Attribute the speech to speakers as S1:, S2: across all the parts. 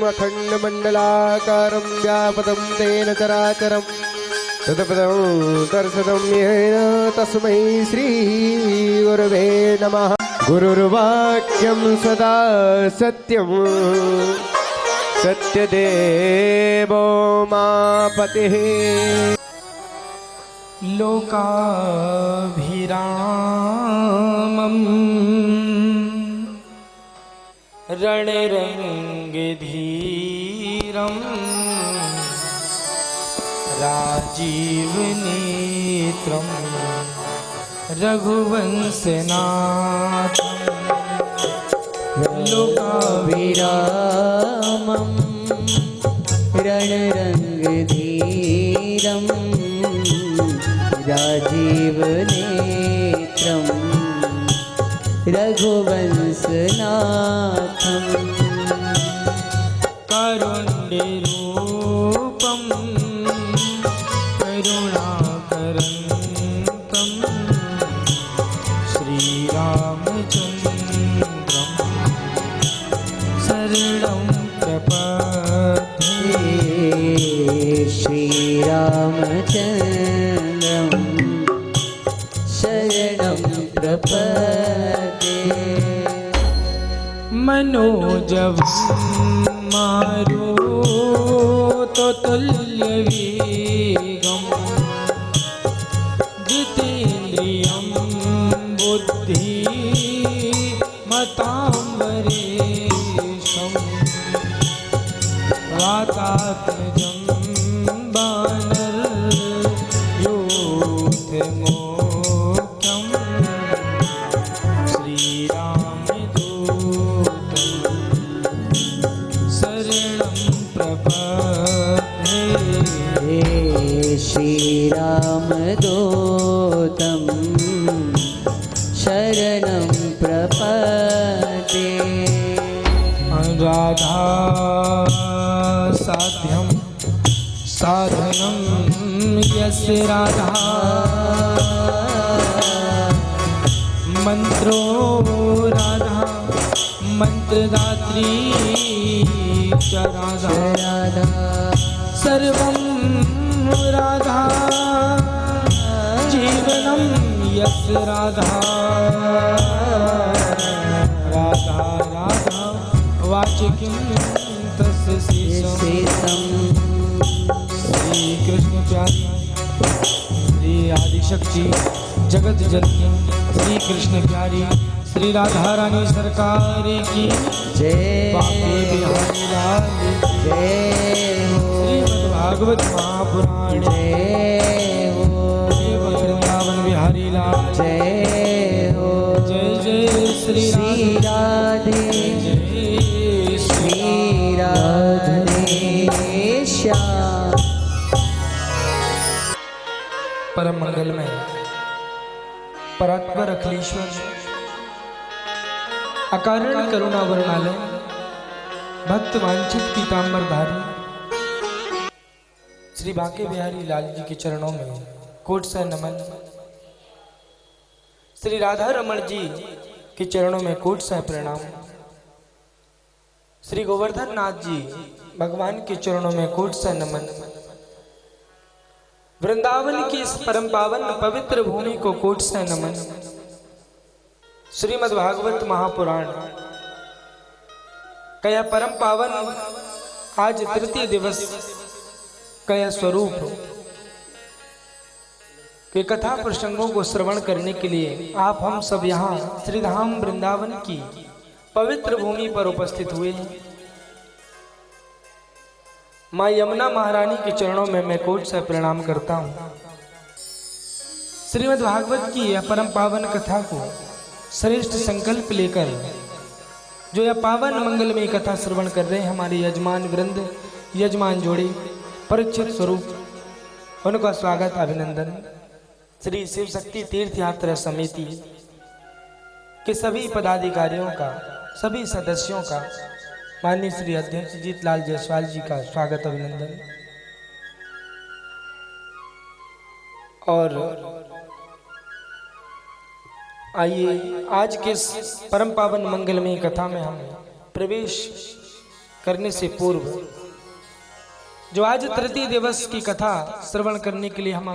S1: अखण्डमण्डलाकारं व्यापतं तेन चराचरं तत्पदं दर्शनं येन तस्मै श्रीगुरवे नमः। गुरुर्वाक्यं सदा सत्यं सत्यदेवो मापतिः।
S2: लोकाभिरामम् रणरङ्गधीरम् राजीवनेत्रं रघुवंशनाथं
S3: लोकाभिरामं रणरङ्गधीरं राजीवनेत्रं रघुवंशनाथं
S2: कारुण्यरूपं करुणाकरन्तं श्रीरामचन्द्रं शरणं प्रपद्ये।
S3: श्रीरामचन्द्रं शरणं प्रपद्ये।
S2: मनोजवं मारुततुल्यवेगं जितेन्द्रियं बुद्धिमतां वरेशं वातात्मजं वानरयूथमुख्यं
S3: श्रीरामदूतं शरणं प्रपद्ये।
S2: राधा साध्यं साधनं यस्य राधा मंत्रो राधा मंत्रदात्री च राधा सर्वं राधा जीवनं यस्य राधा राधा राधा वाचिकीं तस्य शेषं। श्री कृष्ण प्यारी श्री आदिशक्ति जगत जननी श्री कृष्ण प्यारी श्री राधा रानी सरकार की
S3: जय।
S2: बांके बिहारी लाल
S3: जय हो।
S2: श्रीमद् भागवत महापुराण
S3: जय हो।
S2: वृंदावन बिहारी लाल
S3: जय हो।
S2: जय जय श्री
S3: राधे श्री राधे श्याम।
S2: परम मंगलमय परात्पर अखिलेश्वर अकारण करुणा वर्णालय भक्त वांछित पीताम्बरधारी श्री बांके बिहारी लाल जी के चरणों में कोट सा नमन। श्री राधा रमण जी के चरणों में कोट सा प्रणाम। श्री गोवर्धन नाथ जी भगवान के चरणों में कोट सा नमन। वृंदावन की इस परम पावन पवित्र भूमि को कोट सा नमन। श्रीमद् भागवत महापुराण कया परम पावन आज तृतीय दिवस कया स्वरूप के कथा प्रसंगों को श्रवण करने के लिए आप हम सब यहाँ श्रीधाम वृंदावन की पवित्र भूमि पर उपस्थित हुए हैं। माँ यमुना महारानी के चरणों में मैं कोट से प्रणाम करता हूँ। श्रीमद् भागवत की यह परम पावन कथा को श्रेष्ठ संकल्प लेकर जो यह पावन मंगलमय कथा श्रवण कर रहे हैं हमारे यजमान वृंद यजमान जोड़े परीक्षित स्वरूप, उनका स्वागत अभिनंदन। श्री शिव शक्ति तीर्थ यात्रा समिति के सभी पदाधिकारियों का, सभी सदस्यों का, माननीय श्री अध्यक्ष जीतलाल जायसवाल जी का स्वागत अभिनंदन। और आइए आज के परम पावन मंगलमय कथा में हम प्रवेश करने से पूर्व जो आज तृतीय दिवस की कथा श्रवण करने के लिए हम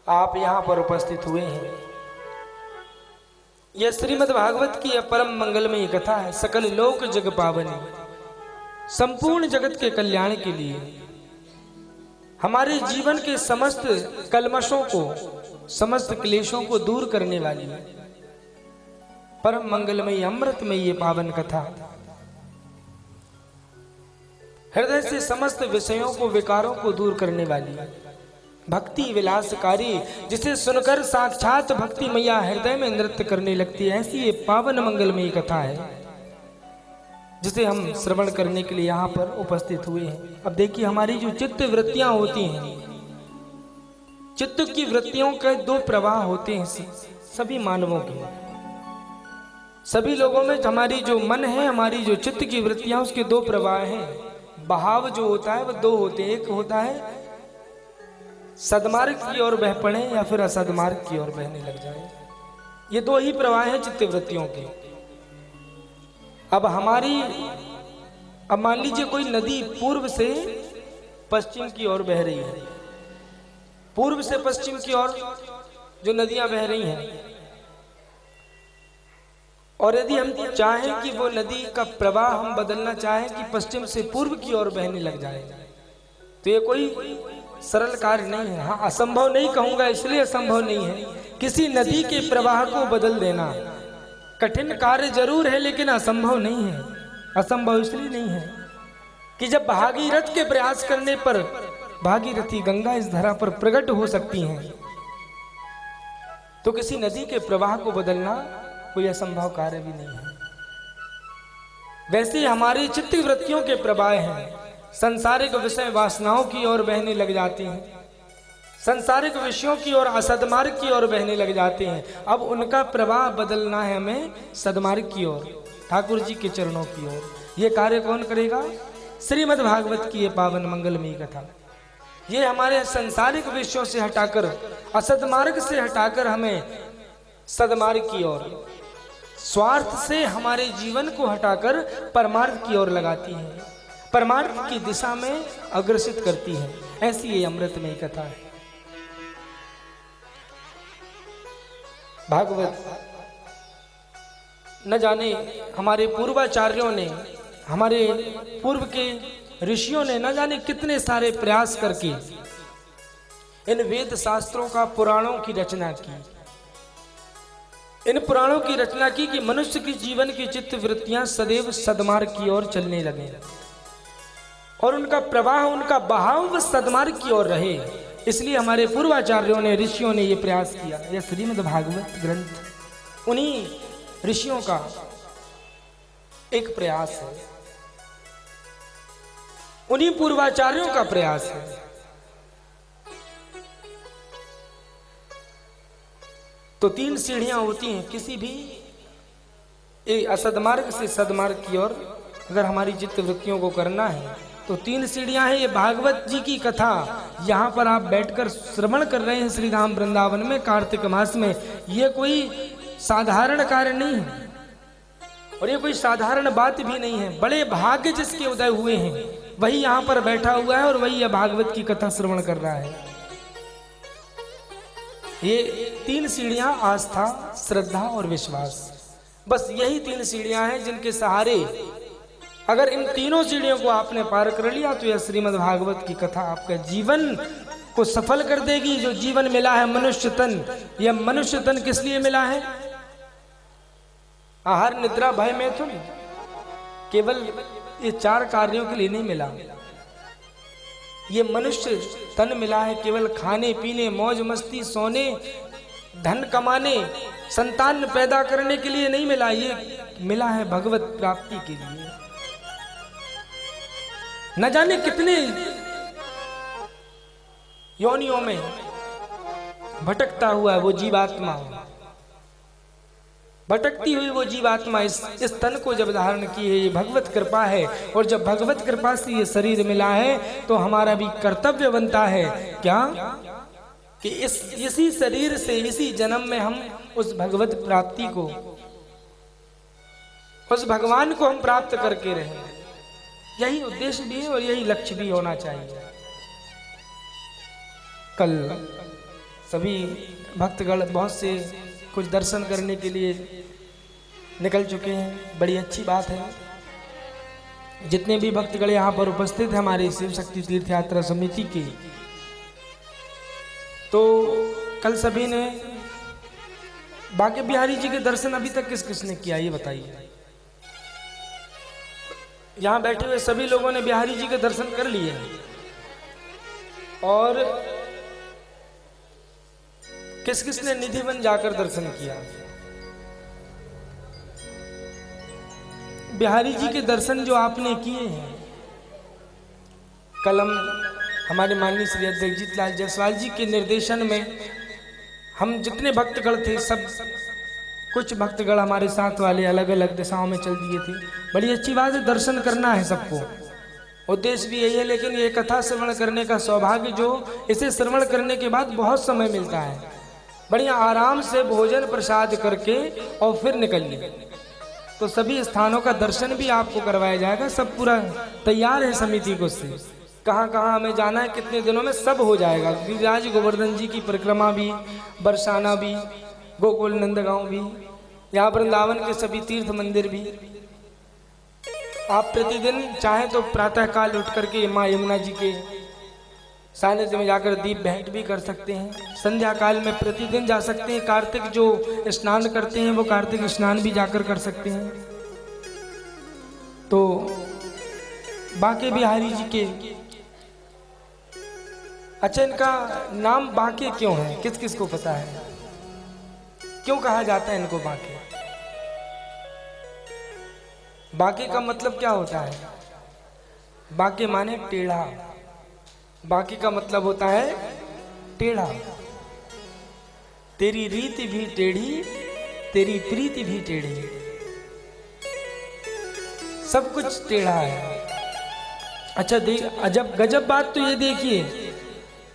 S2: आप यहाँ पर उपस्थित हुए हैं, यह श्रीमद् भागवत की यह परम मंगलमयी कथा है। सकल लोक जग पावनी, संपूर्ण जगत के कल्याण के लिए, हमारे जीवन के समस्त कलमशों को, समस्त क्लेशों को दूर करने वाली परम मंगलमयी अमृतमयी ये पावन कथा, हृदय से समस्त विषयों को, विकारों को दूर करने वाली, भक्ति विलासकारी, जिसे सुनकर साक्षात भक्ति मैया हृदय में नृत्य करने लगती है, ऐसी ये पावन मंगलमयी कथा है जिसे हम श्रवण करने के लिए यहाँ पर उपस्थित हुए हैं। अब देखिए, हमारी जो चित्त वृत्तियां होती हैं, चित्त की वृत्तियों के दो प्रवाह होते हैं सभी मानवों के, सभी लोगों में। हमारी जो मन है, हमारी जो चित्त की वृत्तियां, उसके दो प्रवाह हैं। बहाव जो होता है वह दो होते हैं, एक होता है सदमार्ग की ओर बह पड़े या फिर असदमार्ग की ओर बहने लग जाए। ये दो ही प्रवाह हैं चित्त वृत्तियों के। अब मान लीजिए कोई नदी पूर्व से पश्चिम की ओर बह रही है, पूर्व से पश्चिम की ओर जो नदियां बह रही हैं, और यदि हम चाहें कि वो नदी का प्रवाह हम बदलना चाहें कि पश्चिम से पूर्व की ओर बहने लग जाए, तो ये कोई सरल कार्य नहीं है। हाँ, असंभव नहीं कहूंगा, इसलिए असंभव नहीं है। किसी नदी के प्रवाह को बदल देना कठिन कार्य जरूर है, लेकिन असंभव नहीं है। असंभव इसलिए नहीं है कि जब भागीरथ के प्रयास करने पर भागीरथी गंगा इस धरा पर प्रकट हो सकती हैं, तो किसी नदी के प्रवाह को बदलना कोई असंभव कार्य भी नहीं है। वैसे हमारी चित्त वृत्तियों के प्रवाह हैं, संसारिक विषय वासनाओं की ओर बहने लग जाते हैं, संसारिक विषयों की ओर, असदमार्ग की ओर बहने लग जाते हैं। अब उनका प्रवाह बदलना है हमें सदमार्ग की ओर, ठाकुर जी के चरणों की ओर। ये कार्य कौन करेगा? श्रीमद् भागवत की ये पावन मंगलमयी कथा। ये हमारे संसारिक विषयों से हटाकर, असदमार्ग से हटाकर हमें सदमार्ग की ओर, स्वार्थ से हमारे जीवन को हटाकर परमार्थ की ओर लगाती है, परमार्थ की दिशा में अग्रसित करती है। ऐसी ये अमृतमयी कथा है भागवत। न जाने हमारे पूर्वाचार्यों ने, हमारे पूर्व के ऋषियों ने न जाने कितने सारे प्रयास करके इन वेद शास्त्रों का, पुराणों की रचना की। इन पुराणों की रचना की कि मनुष्य की जीवन की चित्त वृत्तियां सदैव सदमार्ग की ओर चलने लगे और उनका प्रवाह, उनका बहाव सदमार्ग की ओर रहे। इसलिए हमारे पूर्वाचार्यों ने, ऋषियों ने यह प्रयास किया। यह श्रीमद् भागवत ग्रंथ उन्हीं ऋषियों का एक प्रयास है, उन्हीं पूर्वाचार्यों का प्रयास है। तो तीन सीढ़ियां होती हैं किसी भी असदमार्ग से सदमार्ग की ओर अगर हमारी चित्त वृत्तियों को करना है, तो तीन सीढ़ियां हैं। ये भागवत जी की कथा यहाँ पर आप बैठकर श्रवण कर रहे हैं श्री धाम वृंदावन में कार्तिक मास में। ये कोई साधारण कार्य नहीं है और ये कोई साधारण बात भी नहीं है। बड़े भाग्य जिसके उदय हुए हैं वही यहाँ पर बैठा हुआ है और वही यह भागवत की कथा श्रवण कर रहा है। ये तीन सीढ़ियां, आस्था, श्रद्धा और विश्वास, बस यही तीन सीढ़ियां हैं जिनके सहारे अगर इन तीनों सीढ़ियों को आपने पार कर लिया तो यह श्रीमद् भागवत की कथा आपके जीवन को सफल कर देगी। जो जीवन मिला है मनुष्य तन, यह मनुष्य तन किस लिए मिला है? आहार, निद्रा, भय, मैथुन, केवल ये चार कार्यों के लिए नहीं मिला। ये मनुष्य तन मिला है केवल खाने पीने, मौज मस्ती, सोने, धन कमाने, संतान पैदा करने के लिए नहीं मिला। ये मिला है भगवत प्राप्ति के लिए। न जाने कितने योनियों में भटकता हुआ है वो जीवात्मा, भटकती हुई वो जीवात्मा इस तन को जब धारण की है, ये भगवत कृपा है। और जब भगवत कृपा से ये शरीर मिला है तो हमारा भी कर्तव्य बनता है क्या कि इसी शरीर से, इसी जन्म में हम उस भगवत प्राप्ति को, उस भगवान को हम प्राप्त करके रहें। यही उद्देश्य भी है और यही लक्ष्य भी होना चाहिए। कल सभी भक्तगण बहुत से कुछ दर्शन करने के लिए निकल चुके हैं, बड़ी अच्छी बात है। जितने भी भक्तगण यहाँ पर उपस्थित हैं हमारी शिव शक्ति तीर्थ यात्रा समिति के, तो कल सभी ने बांके बिहारी जी के दर्शन अभी तक किस किसने किया ये बताइए। यहाँ बैठे हुए सभी लोगों ने बिहारी जी के दर्शन कर लिए और किस किसने निधिवन जाकर दर्शन किया। बिहारी जी के दर्शन जो आपने किए हैं, कल हमारे माननीय श्री जगजीत लाल जायसवाल जी के निर्देशन में हम जितने भक्तगण थे, सब कुछ भक्तगण हमारे साथ वाले अलग अलग दिशाओं में चल दिए थे। बड़ी अच्छी बात है, दर्शन करना है सबको, उद्देश्य भी यही है। लेकिन ये कथा श्रवण करने का सौभाग्य जो इसे श्रवण करने के बाद बहुत समय मिलता है, बढ़िया आराम से भोजन प्रसाद करके और फिर निकलिए। तो सभी स्थानों का दर्शन भी आपको करवाया जाएगा, सब पूरा तैयार है समिति को से कहाँ कहाँ हमें जाना है, कितने दिनों में सब हो जाएगा। गिरिराज गोवर्धन जी की परिक्रमा भी, बरसाना भी, गोकुल नंदगांव भी, यहाँ वृंदावन के सभी तीर्थ मंदिर भी। आप प्रतिदिन चाहें तो प्रातः काल उठ करके माँ यमुना जी के सानिध्य में जाकर दीप भेंट भी कर सकते हैं। संध्या काल में प्रतिदिन जा सकते हैं। कार्तिक जो स्नान करते हैं वो कार्तिक स्नान भी जाकर कर सकते हैं। तो बांके बिहारी जी के, अच्छा इनका नाम बांके क्यों है, किस किस को पता है क्यों कहा जाता है इनको बांके? बांके का मतलब क्या होता है? बांके माने टेढ़ा, बांके का मतलब होता है टेढ़ा। तेरी रीति भी टेढ़ी, तेरी प्रीति भी टेढ़ी, सब कुछ टेढ़ा है। अच्छा अजब गजब बात तो ये देखिए,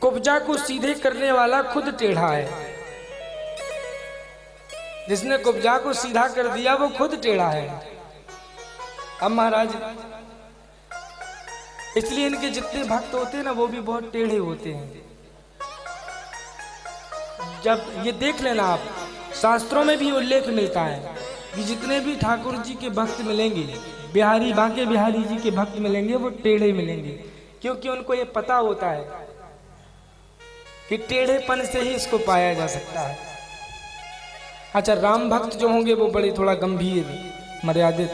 S2: कुब्जा को सीधे करने वाला खुद टेढ़ा है। जिसने कुब्जा को सीधा कर दिया वो खुद टेढ़ा है। अब महाराज इसलिए इनके जितने भक्त होते हैं ना वो भी बहुत टेढ़े होते हैं। जब ये देख लेना आप, शास्त्रों में भी उल्लेख मिलता है कि जितने भी ठाकुर जी के भक्त मिलेंगे, बिहारी बांके बिहारी जी के भक्त मिलेंगे, वो टेढ़े मिलेंगे, क्योंकि उनको ये पता होता है कि टेढ़ेपन से ही इसको पाया जा सकता है। अच्छा राम भक्त जो होंगे वो बड़े थोड़ा गंभीर मर्यादित,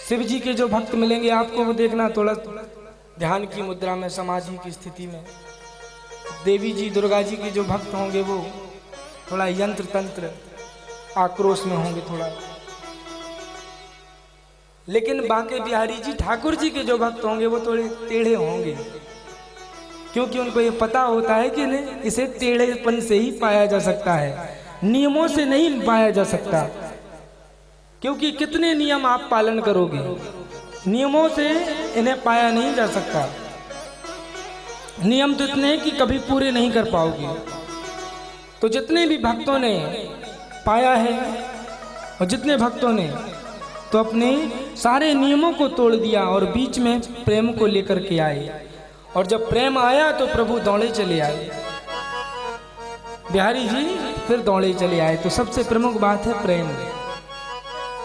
S2: शिव जी के जो भक्त मिलेंगे आपको वो देखना थोड़ा ध्यान की मुद्रा में, समाधि की स्थिति में। देवी जी दुर्गा जी के जो भक्त होंगे वो थोड़ा यंत्र तंत्र आक्रोश में होंगे थोड़ा। लेकिन बांके बिहारी जी ठाकुर जी के जो भक्त होंगे वो थोड़े टेढ़े होंगे, क्योंकि उनको ये पता होता है कि इसे टेढ़ेपन से ही पाया जा सकता है, नियमों से नहीं पाया जा सकता। क्योंकि कितने नियम आप पालन करोगे, नियमों से इन्हें पाया नहीं जा सकता। नियम तो इतने हैं कि कभी पूरे नहीं कर पाओगे। तो जितने भी भक्तों ने पाया है और जितने भक्तों ने तो अपने सारे नियमों को तोड़ दिया और बीच में प्रेम को लेकर के आए, और जब प्रेम आया तो प्रभु दौड़े चले आए। बिहारी जी फिर दौड़े चले आए। तो सबसे प्रमुख बात है प्रेम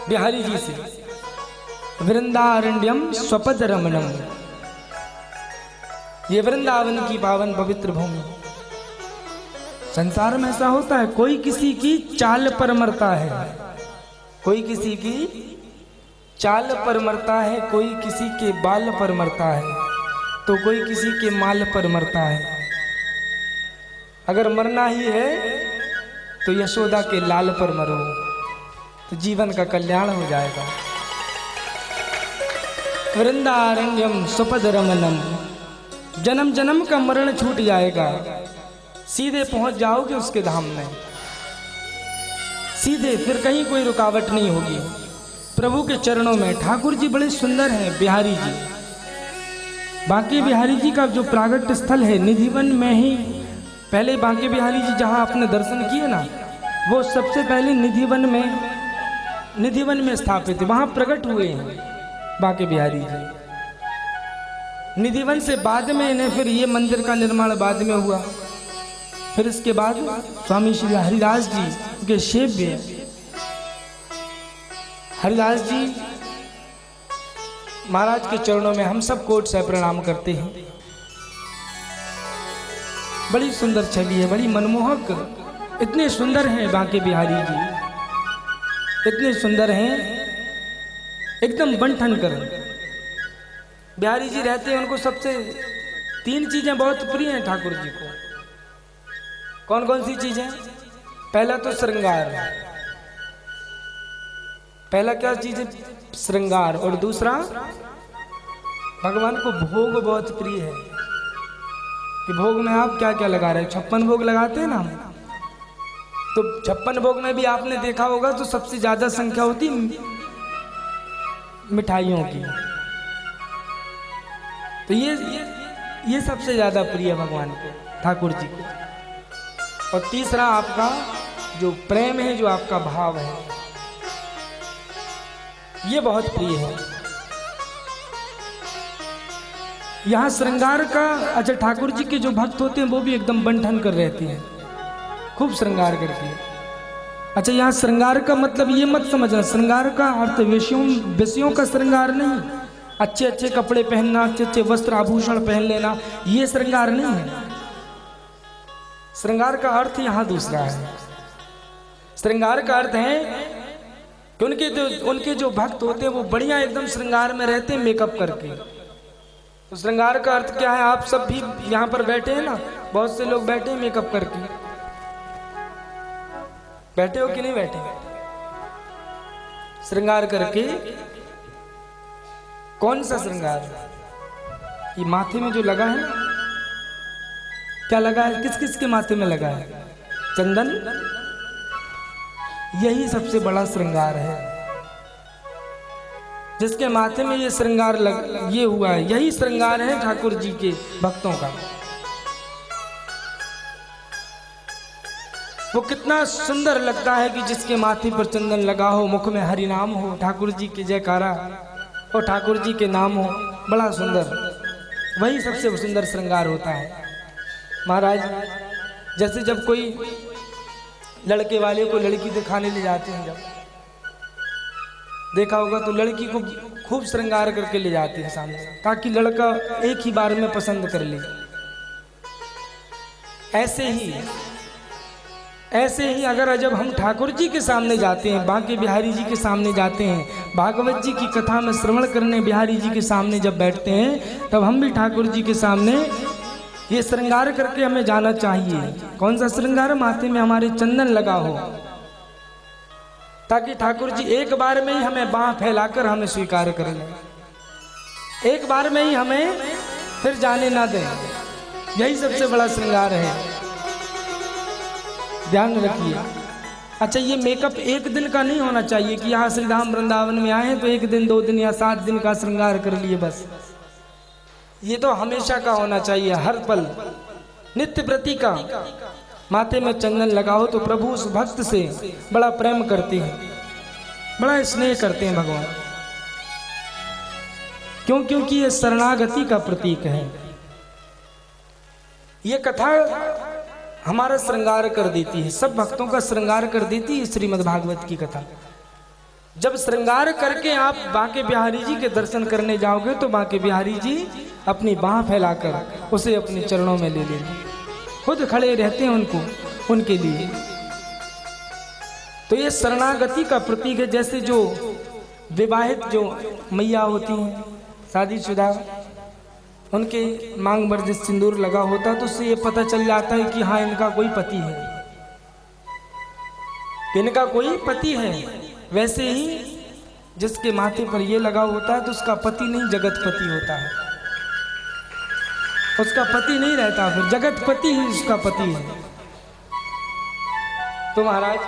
S2: बिहारी जी से। वृंदारण्यम स्वपद रमणम, ये वृंदावन की पावन पवित्र भूमि। संसार में ऐसा होता है, कोई किसी की चाल पर मरता है, कोई किसी की चाल पर मरता है, कोई किसी के बाल पर मरता है, तो कोई किसी के माल पर मरता है। अगर मरना ही है तो यशोदा के लाल पर मरो, तो जीवन का कल्याण हो जाएगा। वृंदारण्यम सुपद रमनम, जन्म जन्म का मरण छूट जाएगा, सीधे पहुंच जाओगे उसके धाम में, सीधे, फिर कहीं कोई रुकावट नहीं होगी प्रभु के चरणों में। ठाकुर जी बड़े सुंदर हैं बिहारी जी। बांके बिहारी जी का जो प्रागट्य स्थल है निधिवन में ही, पहले बांके बिहारी जी जहाँ आपने दर्शन किए ना, वो सबसे पहले निधिवन में स्थापित है, वहाँ प्रकट हुए हैं। बांके बिहारी जी। निधिवन से बाद में इन्हें फिर ये मंदिर का निर्माण बाद में हुआ। फिर इसके बाद स्वामी श्री हरिदास जी के सेव्य हरिदास जी महाराज के चरणों में हम सब कोट से प्रणाम करते हैं। बड़ी सुंदर छवि है, बड़ी मनमोहक, इतने सुंदर हैं बांके बिहारी जी, इतने सुंदर हैं, एकदम बनठन कर। बिहारी जी रहते हैं, उनको सबसे 3 चीजें बहुत प्रिय हैं ठाकुर जी को। कौन कौन सी चीजें? पहला तो श्रृंगार, पहला क्या चीज है? श्रृंगार। और दूसरा भगवान को भोग बहुत प्रिय है कि भोग में आप क्या क्या लगा रहे हैं। 56 भोग लगाते हैं ना हम, तो 56 भोग में भी आपने देखा होगा तो सबसे ज्यादा संख्या होती मिठाइयों की। तो ये सबसे ज्यादा प्रिय भगवान को, ठाकुर जी को। और तीसरा आपका जो प्रेम है, जो आपका भाव है, ये बहुत प्रिय है। यहाँ श्रृंगार का, अच्छा ठाकुर जी के जो भक्त होते हैं वो भी एकदम बनठन कर रहते हैं, खूब श्रृंगार करते हैं। अच्छा, यहाँ श्रृंगार का मतलब ये मत समझना, श्रृंगार का अर्थ विषयों का श्रृंगार नहीं, अच्छे अच्छे कपड़े पहनना, अच्छे अच्छे वस्त्र आभूषण पहन लेना, ये श्रृंगार नहीं है। श्रृंगार का अर्थ यहाँ दूसरा है। श्रृंगार का अर्थ है कि उनके जो भक्त होते हैं वो बढ़िया एकदम श्रृंगार में रहते हैं, मेकअप करके। तो श्रृंगार का अर्थ क्या है? आप सब भी यहाँ पर बैठे हैं ना, बहुत से लोग बैठे हैं मेकअप करके। बैठे हो कि नहीं बैठे? श्रृंगार करके। कौन सा श्रृंगार? ये माथे में जो लगा है, क्या लगा है? किस किस के माथे में लगा है? चंदन। यही सबसे बड़ा श्रृंगार है। जिसके माथे में ये श्रृंगार ये हुआ है, यही श्रृंगार है ठाकुर जी के भक्तों का। वो कितना सुंदर लगता है कि जिसके माथे पर चंदन लगा हो, मुख में हरि नाम हो, ठाकुर जी के जयकारा और ठाकुर जी के नाम हो, बड़ा सुंदर, वही सबसे सुंदर श्रृंगार होता है। महाराज जैसे जब कोई लड़के वाले को लड़की दिखाने ले जाते हैं, जब देखा होगा तो लड़की को खूब श्रृंगार करके ले जाते हैं सामने, ताकि लड़का एक ही बार में पसंद कर ले। ऐसे ही अगर जब हम ठाकुर जी के सामने जाते हैं, बांके बिहारी जी के सामने जाते हैं, भागवत जी की कथा में श्रवण करने बिहारी जी के सामने जब बैठते हैं, तब हम भी ठाकुर जी के सामने ये श्रृंगार करके हमें जाना चाहिए। कौन सा श्रृंगार? माथे में हमारे चंदन लगा हो, ताकि ठाकुर जी एक बार में ही हमें बाँह फैलाकर हमें स्वीकार कर लें, एक बार में ही हमें फिर जाने ना दें। यही सबसे बड़ा श्रृंगार है, ध्यान रखिए। अच्छा, ये मेकअप एक दिन का नहीं होना चाहिए कि यहाँ श्री धाम वृंदावन में आए तो 1 दिन 2 दिन या 7 दिन का श्रृंगार कर लिए बस। ये तो हमेशा का होना चाहिए, हर पल नित्य प्रति का। माथे में चंदन लगाओ तो प्रभु उस भक्त से बड़ा प्रेम करते हैं, बड़ा स्नेह करते हैं भगवान। क्योंकि ये शरणागति का प्रतीक है। ये कथा हमारा श्रृंगार कर देती है, सब भक्तों का श्रृंगार कर देती है श्रीमद् भागवत की कथा। जब श्रृंगार करके आप बांके बिहारी जी के दर्शन करने जाओगे तो बांके बिहारी जी अपनी बाँह फैलाकर उसे अपने चरणों में ले लेंगे, खुद खड़े रहते हैं उनके लिए। तो ये शरणागति का प्रतीक है। जैसे जो विवाहित जो मैया होती हैं, शादीशुदा, उनके मांग पर जिस सिंदूर लगा होता तो उससे ये पता चल जाता है कि हाँ इनका कोई पति है, इनका कोई पति है। वैसे ही जिसके माथे पर ये लगा होता है तो उसका पति नहीं, जगत पति होता है। उसका पति नहीं रहता, फिर जगत पति ही उसका पति है। तो महाराज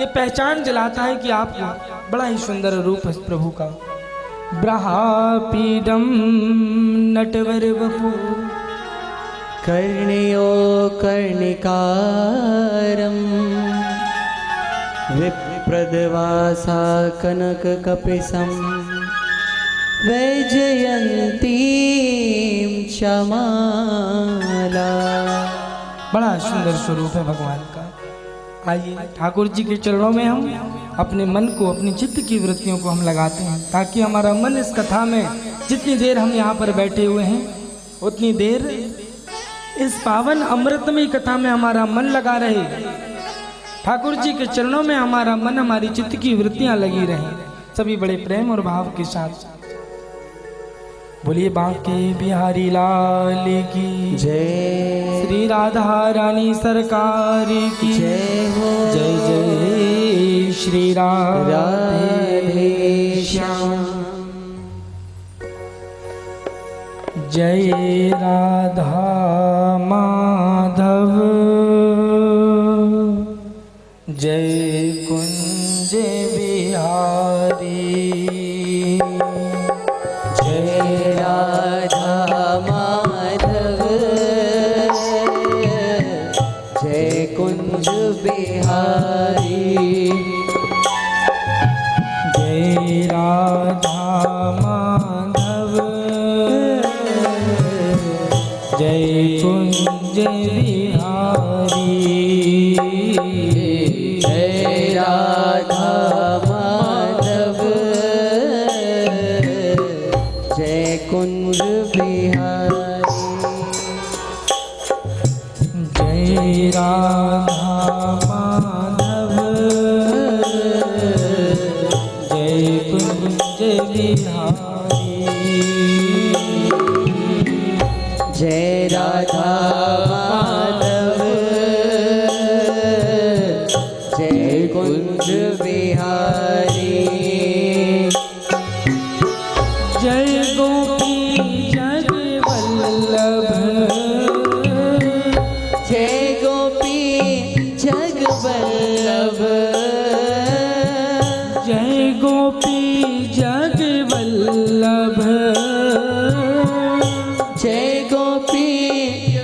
S2: ये पहचान दिलाता है कि आप बड़ा ही सुंदर रूप है प्रभु का। ब्रहापीडम नटवर वपु
S3: कर्णयो कर्णिकारम विप्रदवासा कनक कपिसम वैजयन्तीं चमाला।
S2: बड़ा सुंदर स्वरूप है भगवान का। आइए ठाकुर जी के चरणों में हम अपने मन को, अपनी चित्त की वृत्तियों को हम लगाते हैं, ताकि हमारा मन इस कथा में, जितनी देर हम यहाँ पर बैठे हुए हैं उतनी देर इस पावन अमृतमयी कथा में हमारा मन लगा रहे। ठाकुर जी के चरणों में हमारा मन, हमारी चित्त की वृत्तियां लगी रहें। सभी बड़े प्रेम और भाव के साथ बोलिए बांके बिहारी लाल की
S3: जय।
S2: श्री राधा रानी सरकार की
S3: जय हो।
S2: जय जय श्री
S3: राधे श्याम।
S2: जय राधा माधव जय कुंज बिहारी।
S3: जय राधा माधव जय कुंज बिहारी।
S2: जय राधा माधव जय कुंज बिहारी।
S3: जय राधा माधव जय कुंज बिहारी।
S2: जय राधा माधव जय कुंज बिहारी।
S3: जय राधा माधव जय कुंज बिहारी।
S2: जय गोपी जग वल्लभ
S3: जय गोपी जग वल्लभ।
S2: जय गोपी जग वल्लभ
S3: जय गोपी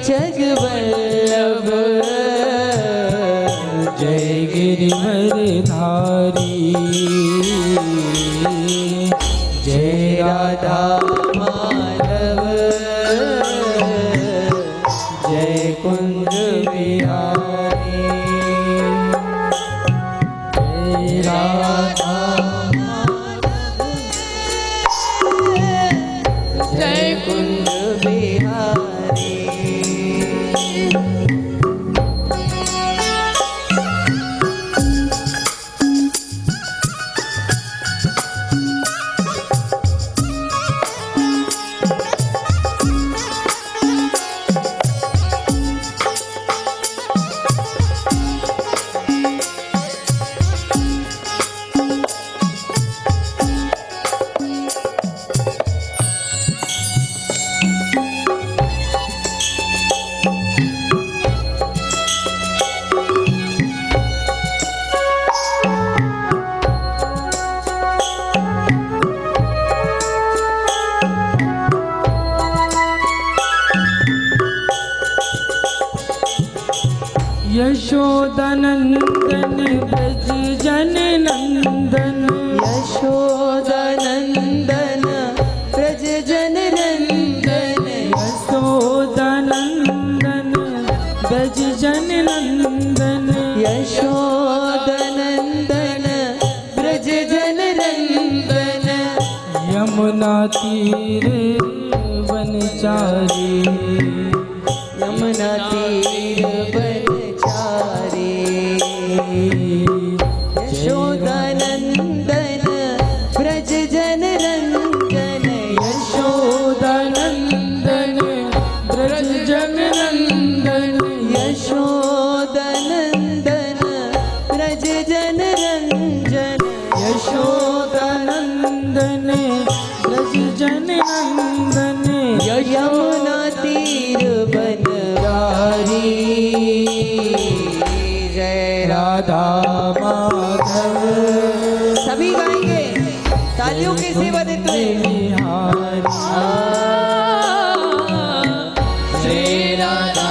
S3: जग वल्लभ।
S2: जय गिरिवरधारी।
S3: जय राधा माधव जय कुंज बिहारी।
S2: जय राधा
S3: जय कुंज बिहारी।
S2: यशोदानंदन ब्रज जन नंदन।
S3: यशोदानंदन ब्रज जन नंदन।
S2: यशोदानंदन ब्रज जन नंदन।
S3: यशोदानंदन ब्रज जन नंदन।
S2: यमुना तीर वनचारी।
S3: यमुना तीर बनचारी। यशोदानंदन ब्रज जन नंदन।
S2: यशोदानंदन ब्रज जन नंदन।
S3: यशोदानंदन ब्रज जन रंजन।
S2: यशोदानंदन ब्रज जन नंदन।
S3: यमुना तीर बनवारी। जय
S2: राधा माधव
S3: सभी गाएंगे तालियों के सेवा देते हुए। जय राधा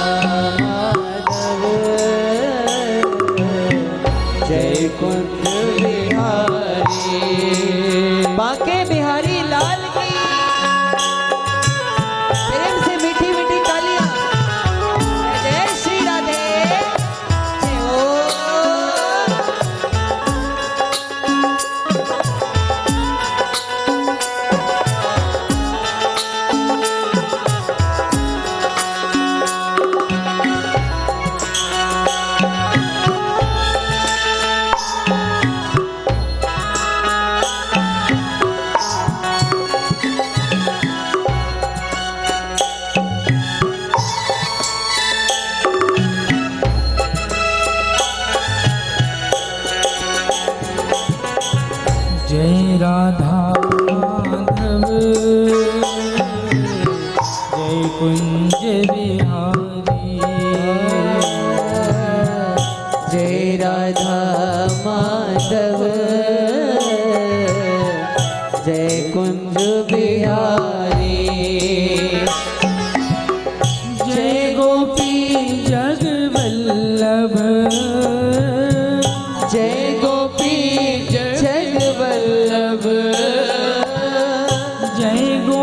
S3: माधव जय कुंज बिहारी। बांके बिहारी लाल की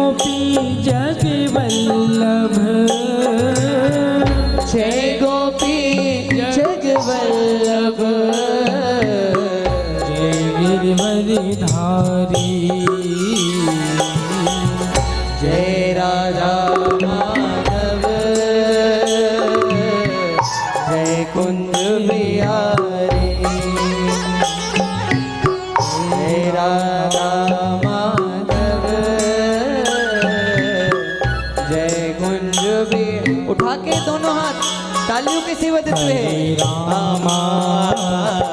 S2: गोपी जग वल्लभ,
S3: जय गोपी जग वल्लभ,
S2: जय गिरवरधारी,
S3: जय राधा माधव, जय कुंज बिहारी, जय राधा माधव, जय कुंज बिहारी। उठा के दोनों हाथ तालियों के सिवा देते
S2: हरे रामा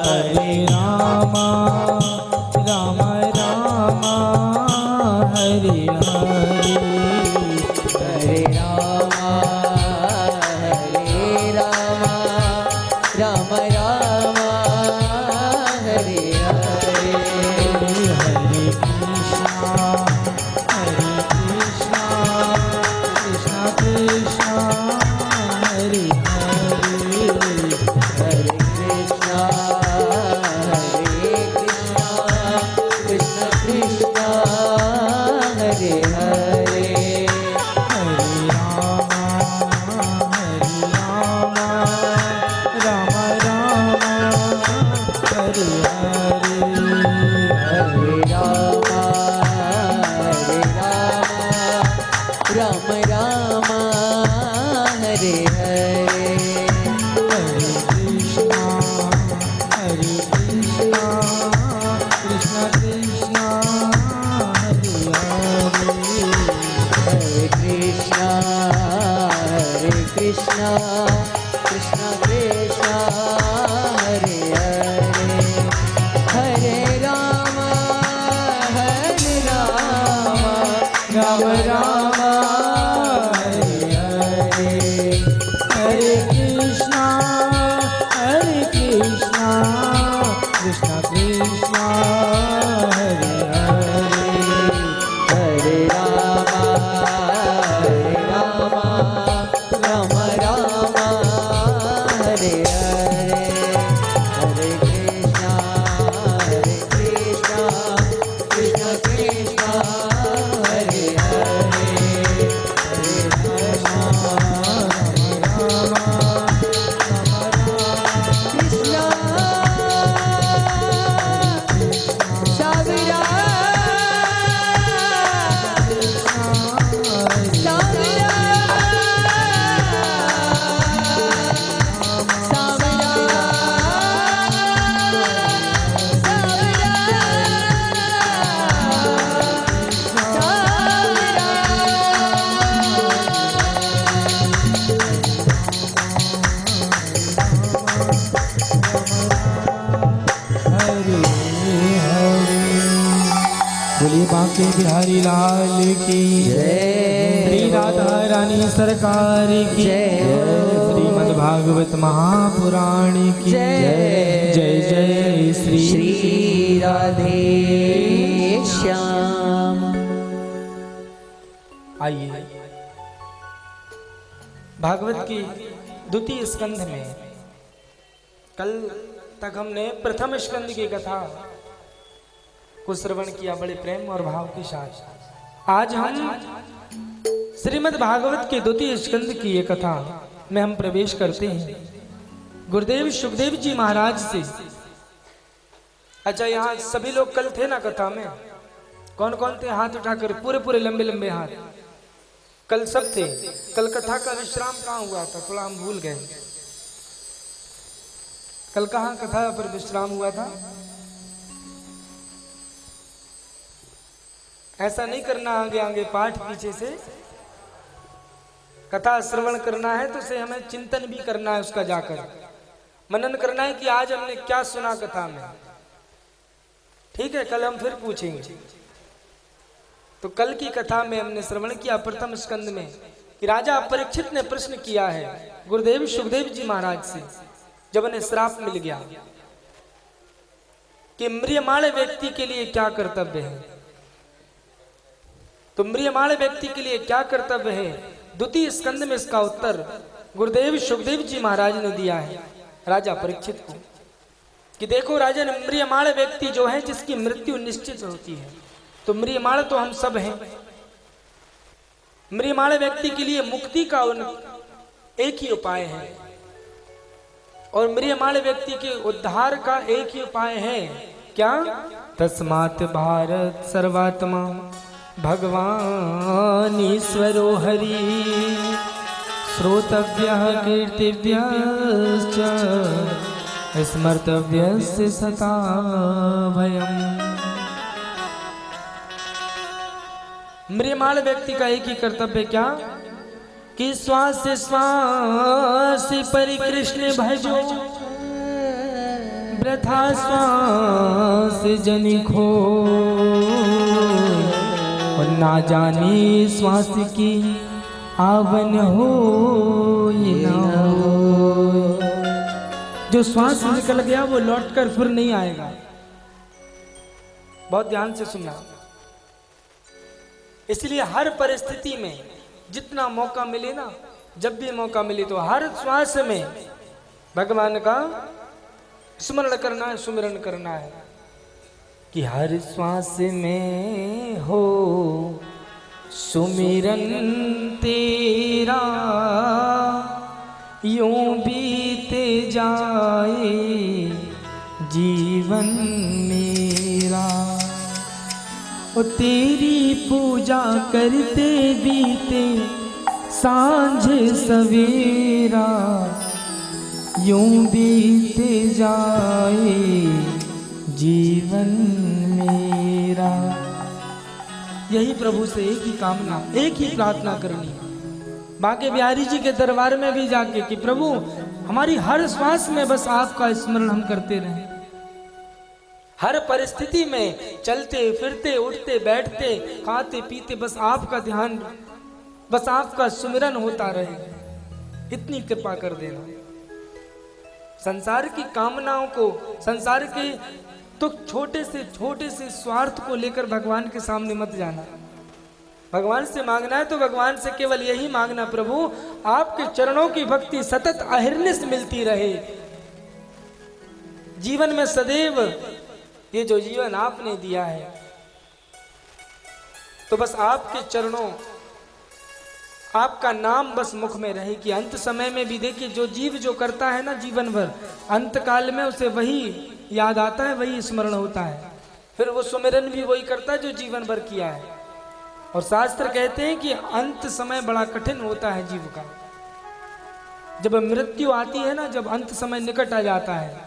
S2: हरे रामा राम रामा हरे हरे,
S3: हरे रामा हरे रामा राम रामा हरे हरे,
S2: हरे कृष्णा कृष्णा कृष्णा हरे हरे,
S3: हरे कृष्णा कृष्ण कृष्ण हरे हरे,
S2: हरे रामा राम राम हरे हरे,
S3: हरे रामा राम राम हरे हरे,
S2: हरे कृष्णा कृष्ण कृष्ण हरे हरे,
S3: हरे कृष्णा कृष्ण कृष्ण हरे हरे, हरे राम राम राम
S2: हरे हरे, हरे कृष्णा कृष्ण कृष्ण हरे हरे,
S3: हरे राम राम राम हरे हरे, हरे कृष्णा कृष्ण कृष्ण हरे हरे, हरे कृष्ण साविरा साविरा साविरा
S2: हरे हरे। बोलिए बांके बिहारी लाल की
S3: जय।
S2: श्री राधा रानी सरकार की
S3: जय।
S2: श्रीमद् भागवत महापुराण की
S3: जय।
S2: जय जय श्री
S3: श्री राधे श्याम।
S2: आइए भागवत की द्वितीय स्कंध में कल तक हमने प्रथम स्कंद की कथा को श्रवण किया बड़े प्रेम और भाव के साथ। आज हम श्रीमद् भागवत के द्वितीय स्कंद की ये कथा में हम प्रवेश करते हैं गुरुदेव सुखदेव जी महाराज से। अच्छा, यहाँ सभी लोग कल थे ना कथा में? कौन कौन थे? हाथ उठाकर, पूरे पूरे लंबे लंबे हाथ। कल सब थे। कल कथा का विश्राम कहाँ हुआ था? थोड़ा हम भूल गए। कल कहाँ कथा पर विश्राम हुआ था? ऐसा नहीं करना, आगे आगे पाठ पीछे से कथा श्रवण करना है तो उसे हमें चिंतन भी करना है, उसका जाकर मनन करना है कि आज हमने क्या सुना कथा में। ठीक है, कल हम फिर पूछेंगे। तो कल की कथा में हमने श्रवण किया प्रथम स्कंद में कि राजा परीक्षित ने प्रश्न किया है गुरुदेव सुखदेव जी महाराज से, जब उन्हें श्राप मिल गया कि म्रियमाण व्यक्ति के लिए क्या कर्तव्य है। तो म्रियमाण व्यक्ति के लिए क्या कर्तव्य है, द्वितीय स्कंद में इसका उत्तर गुरुदेव सुखदेव जी महाराज ने दिया है राजा परीक्षित को कि देखो राजन, म्रियमाण व्यक्ति जो है जिसकी मृत्यु निश्चित होती है, तो म्रियमाण तो हम सब हैं। म्रियमाण व्यक्ति के लिए मुक्ति का एक ही उपाय है और म्रियमाण व्यक्ति के उद्धार का एक ही उपाय है, क्या? तस्मात् भारत सर्वात्मा भगवान ईश्वरो हरि श्रोतव्यः कीर्तिव्यश्च स्मर्तव्यस्य सदा भयम्। म्रियमाण व्यक्ति का एक ही कर्तव्य, क्या? कि श्वास श्वास परि कृष्ण भजो वृथा श्वास जनि खो और ना जाने श्वास की आवन हो ये ना हो। जो श्वास निकल गया वो लौटकर फिर नहीं आएगा। बहुत ध्यान से सुनना। इसलिए हर परिस्थिति में जितना मौका मिले ना, जब भी मौका मिले तो हर श्वास में भगवान का स्मरण करना है, सुमिरन करना है कि हर श्वास में हो सुमिरन तेरा यूं बीते जाए जीवन मेरा। ओ तेरी पूजा करते बीते सांझ सवेरा यूं बीते जाए जीवन मेरा। यही प्रभु से एक ही कामना, एक ही प्रार्थना करनी। बांके बिहारी जी के दरबार में भी जाके कि प्रभु हमारी हर श्वास में बस आपका स्मरण हम करते रहें, हर परिस्थिति में चलते फिरते उठते बैठते खाते पीते बस आपका ध्यान, बस आपका सुमिरन होता रहे। इतनी कृपा कर देना। संसार की कामनाओं को, संसार के तो छोटे से स्वार्थ को लेकर भगवान के सामने मत जाना। भगवान से मांगना है तो भगवान से केवल यही मांगना, प्रभु आपके चरणों की भक्ति सतत अहिर्निश मिलती रहे जीवन में सदैव। ये जो जीवन आपने दिया है तो बस आपके चरणों, आपका नाम बस मुख में रहे कि अंत समय में भी देखिए जो जीव जो करता है ना जीवन भर, अंत काल में उसे वही याद आता है, वही स्मरण होता है, फिर वो सुमिरन भी वही करता है जो जीवन भर किया है। और शास्त्र कहते हैं कि अंत समय बड़ा कठिन होता है जीव का। जब मृत्यु आती है ना, जब अंत समय निकट आ जाता है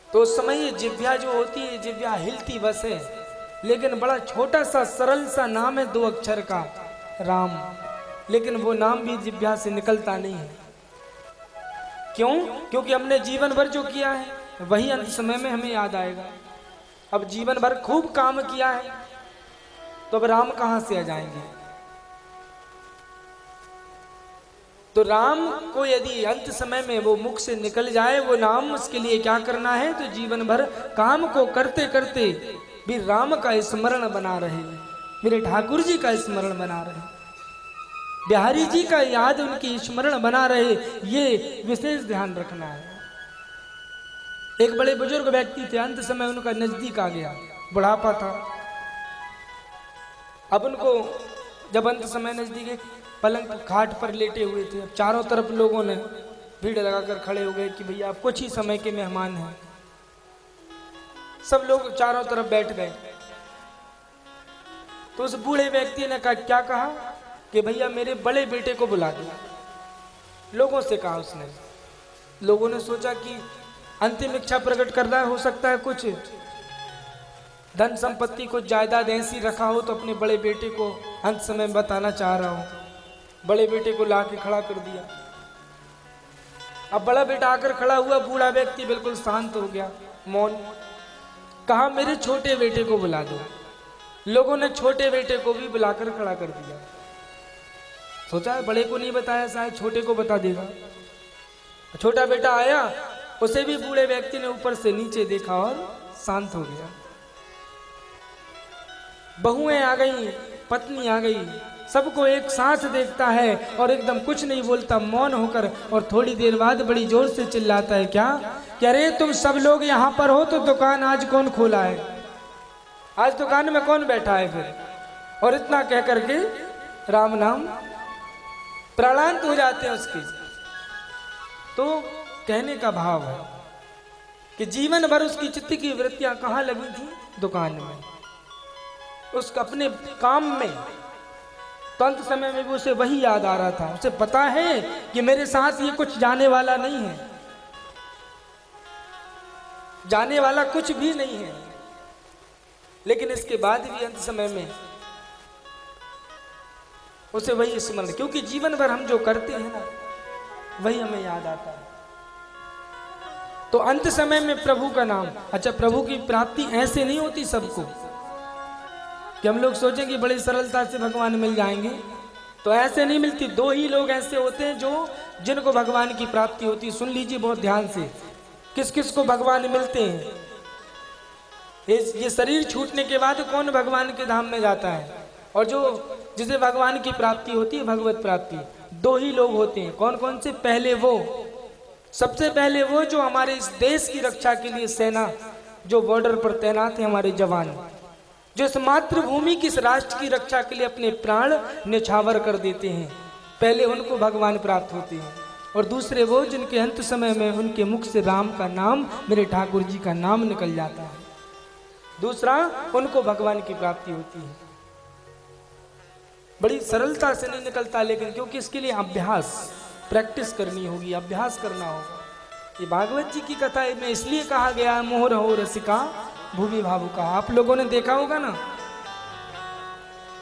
S2: तो उस समय ये जिह्वा जो होती है, जिह्वा हिलती बस है, लेकिन बड़ा छोटा सा सरल सा नाम है 2 अक्षर का, राम, लेकिन वो नाम भी जिह्वा से निकलता नहीं है। क्यों? क्योंकि हमने जीवन भर जो किया है वही अंत समय में हमें याद आएगा। अब जीवन भर खूब काम किया है तो अब राम कहां से आ जाएंगे? तो राम को यदि अंत समय में वो मुख से निकल जाए वो नाम, उसके लिए क्या करना है? तो जीवन भर काम को करते करते भी राम का स्मरण बना रहे, मेरे ठाकुर जी का स्मरण बना रहे, बिहारी जी का याद उनकी स्मरण बना रहे, ये विशेष ध्यान रखना है। एक बड़े बुजुर्ग व्यक्ति थे, अंत समय उनका नजदीक आ गया, बुढ़ापा था। अब उनको जब अंत समय नजदीक, पलंग खाट पर लेटे हुए थे, अब चारों तरफ लोगों ने भीड़ लगाकर खड़े हो गए कि भैया आप कुछ ही समय के मेहमान हैं। सब लोग चारों तरफ बैठ गए। तो उस बूढ़े व्यक्ति ने कहा, क्या कहा? कि भैया मेरे बड़े बेटे को बुला दो। लोगों से कहा उसने। लोगों ने सोचा कि अंतिम इच्छा प्रकट करना हो सकता है, कुछ धन संपत्ति को जायदाद ऐसी रखा हो तो अपने बड़े बेटे को अंत समय में बताना चाह रहा हो। बड़े बेटे को ला के खड़ा कर दिया। अब बड़ा बेटा आकर खड़ा हुआ, बूढ़ा व्यक्ति बिल्कुल शांत हो गया, मौन। कहा मेरे छोटे बेटे को बुला दो। लोगों ने छोटे बेटे को भी बुलाकर खड़ा कर दिया। सोचा बड़े को नहीं बताया, शायद छोटे को बता देगा। छोटा बेटा आया, उसे भी बूढ़े व्यक्ति ने ऊपर से नीचे देखा और शांत हो गया। बहुएं आ गई, पत्नी आ गई, सबको एक साथ देखता है और एकदम कुछ नहीं बोलता, मौन होकर, और थोड़ी देर बाद बड़ी जोर से चिल्लाता है, क्या कह रहे तुम सब लोग यहाँ पर हो तो दुकान आज कौन खोला है? आज दुकान में कौन बैठा है फिर? और इतना कह करके राम नाम प्राणांत हो जाते हैं उसके। तो कहने का भाव है कि जीवन भर उसकी चित्त की वृत्तियां कहाँ लगी थी? दुकान में, उसका अपने काम में। तो अंत समय में भी उसे वही याद आ रहा था। उसे पता है कि मेरे साथ ये कुछ जाने वाला नहीं है, जाने वाला कुछ भी नहीं है, लेकिन इसके बाद भी अंत समय में उसे वही स्मरण, क्योंकि जीवन भर हम जो करते हैं ना वही हमें याद आता है। तो अंत समय में प्रभु का नाम। अच्छा, प्रभु की प्राप्ति ऐसे नहीं होती सबको कि हम लोग सोचें कि बड़ी सरलता से भगवान मिल जाएंगे, तो ऐसे नहीं मिलती। दो ही लोग ऐसे होते हैं जो जिनको भगवान की प्राप्ति होती है। सुन लीजिए बहुत ध्यान से, किस किस को भगवान मिलते हैं। ये शरीर छूटने के बाद कौन भगवान के धाम में जाता है, और जो जिसे भगवान की प्राप्ति होती है, भगवत प्राप्ति, दो ही लोग होते हैं। कौन कौन से? पहले वो, सबसे पहले वो जो हमारे इस देश की रक्षा के लिए सेना, जो बॉर्डर पर तैनात है, हमारे जवान, जो इस मातृभूमि की, इस राष्ट्र की रक्षा के लिए अपने प्राण न्यौछावर कर देते हैं, पहले उनको भगवान प्राप्त होते हैं। और दूसरे वो जिनके अंत समय में उनके मुख से राम का नाम, मेरे ठाकुर जी का नाम निकल जाता है, दूसरा उनको भगवान की प्राप्ति होती है। बड़ी सरलता से नहीं निकलता, लेकिन क्योंकि इसके लिए अभ्यास, प्रैक्टिस करनी होगी, अभ्यास करना होगा। ये भागवत जी की कथा में इसलिए कहा गया है मोह रहो रसिका भूमि भावुका। आप लोगों ने देखा होगा ना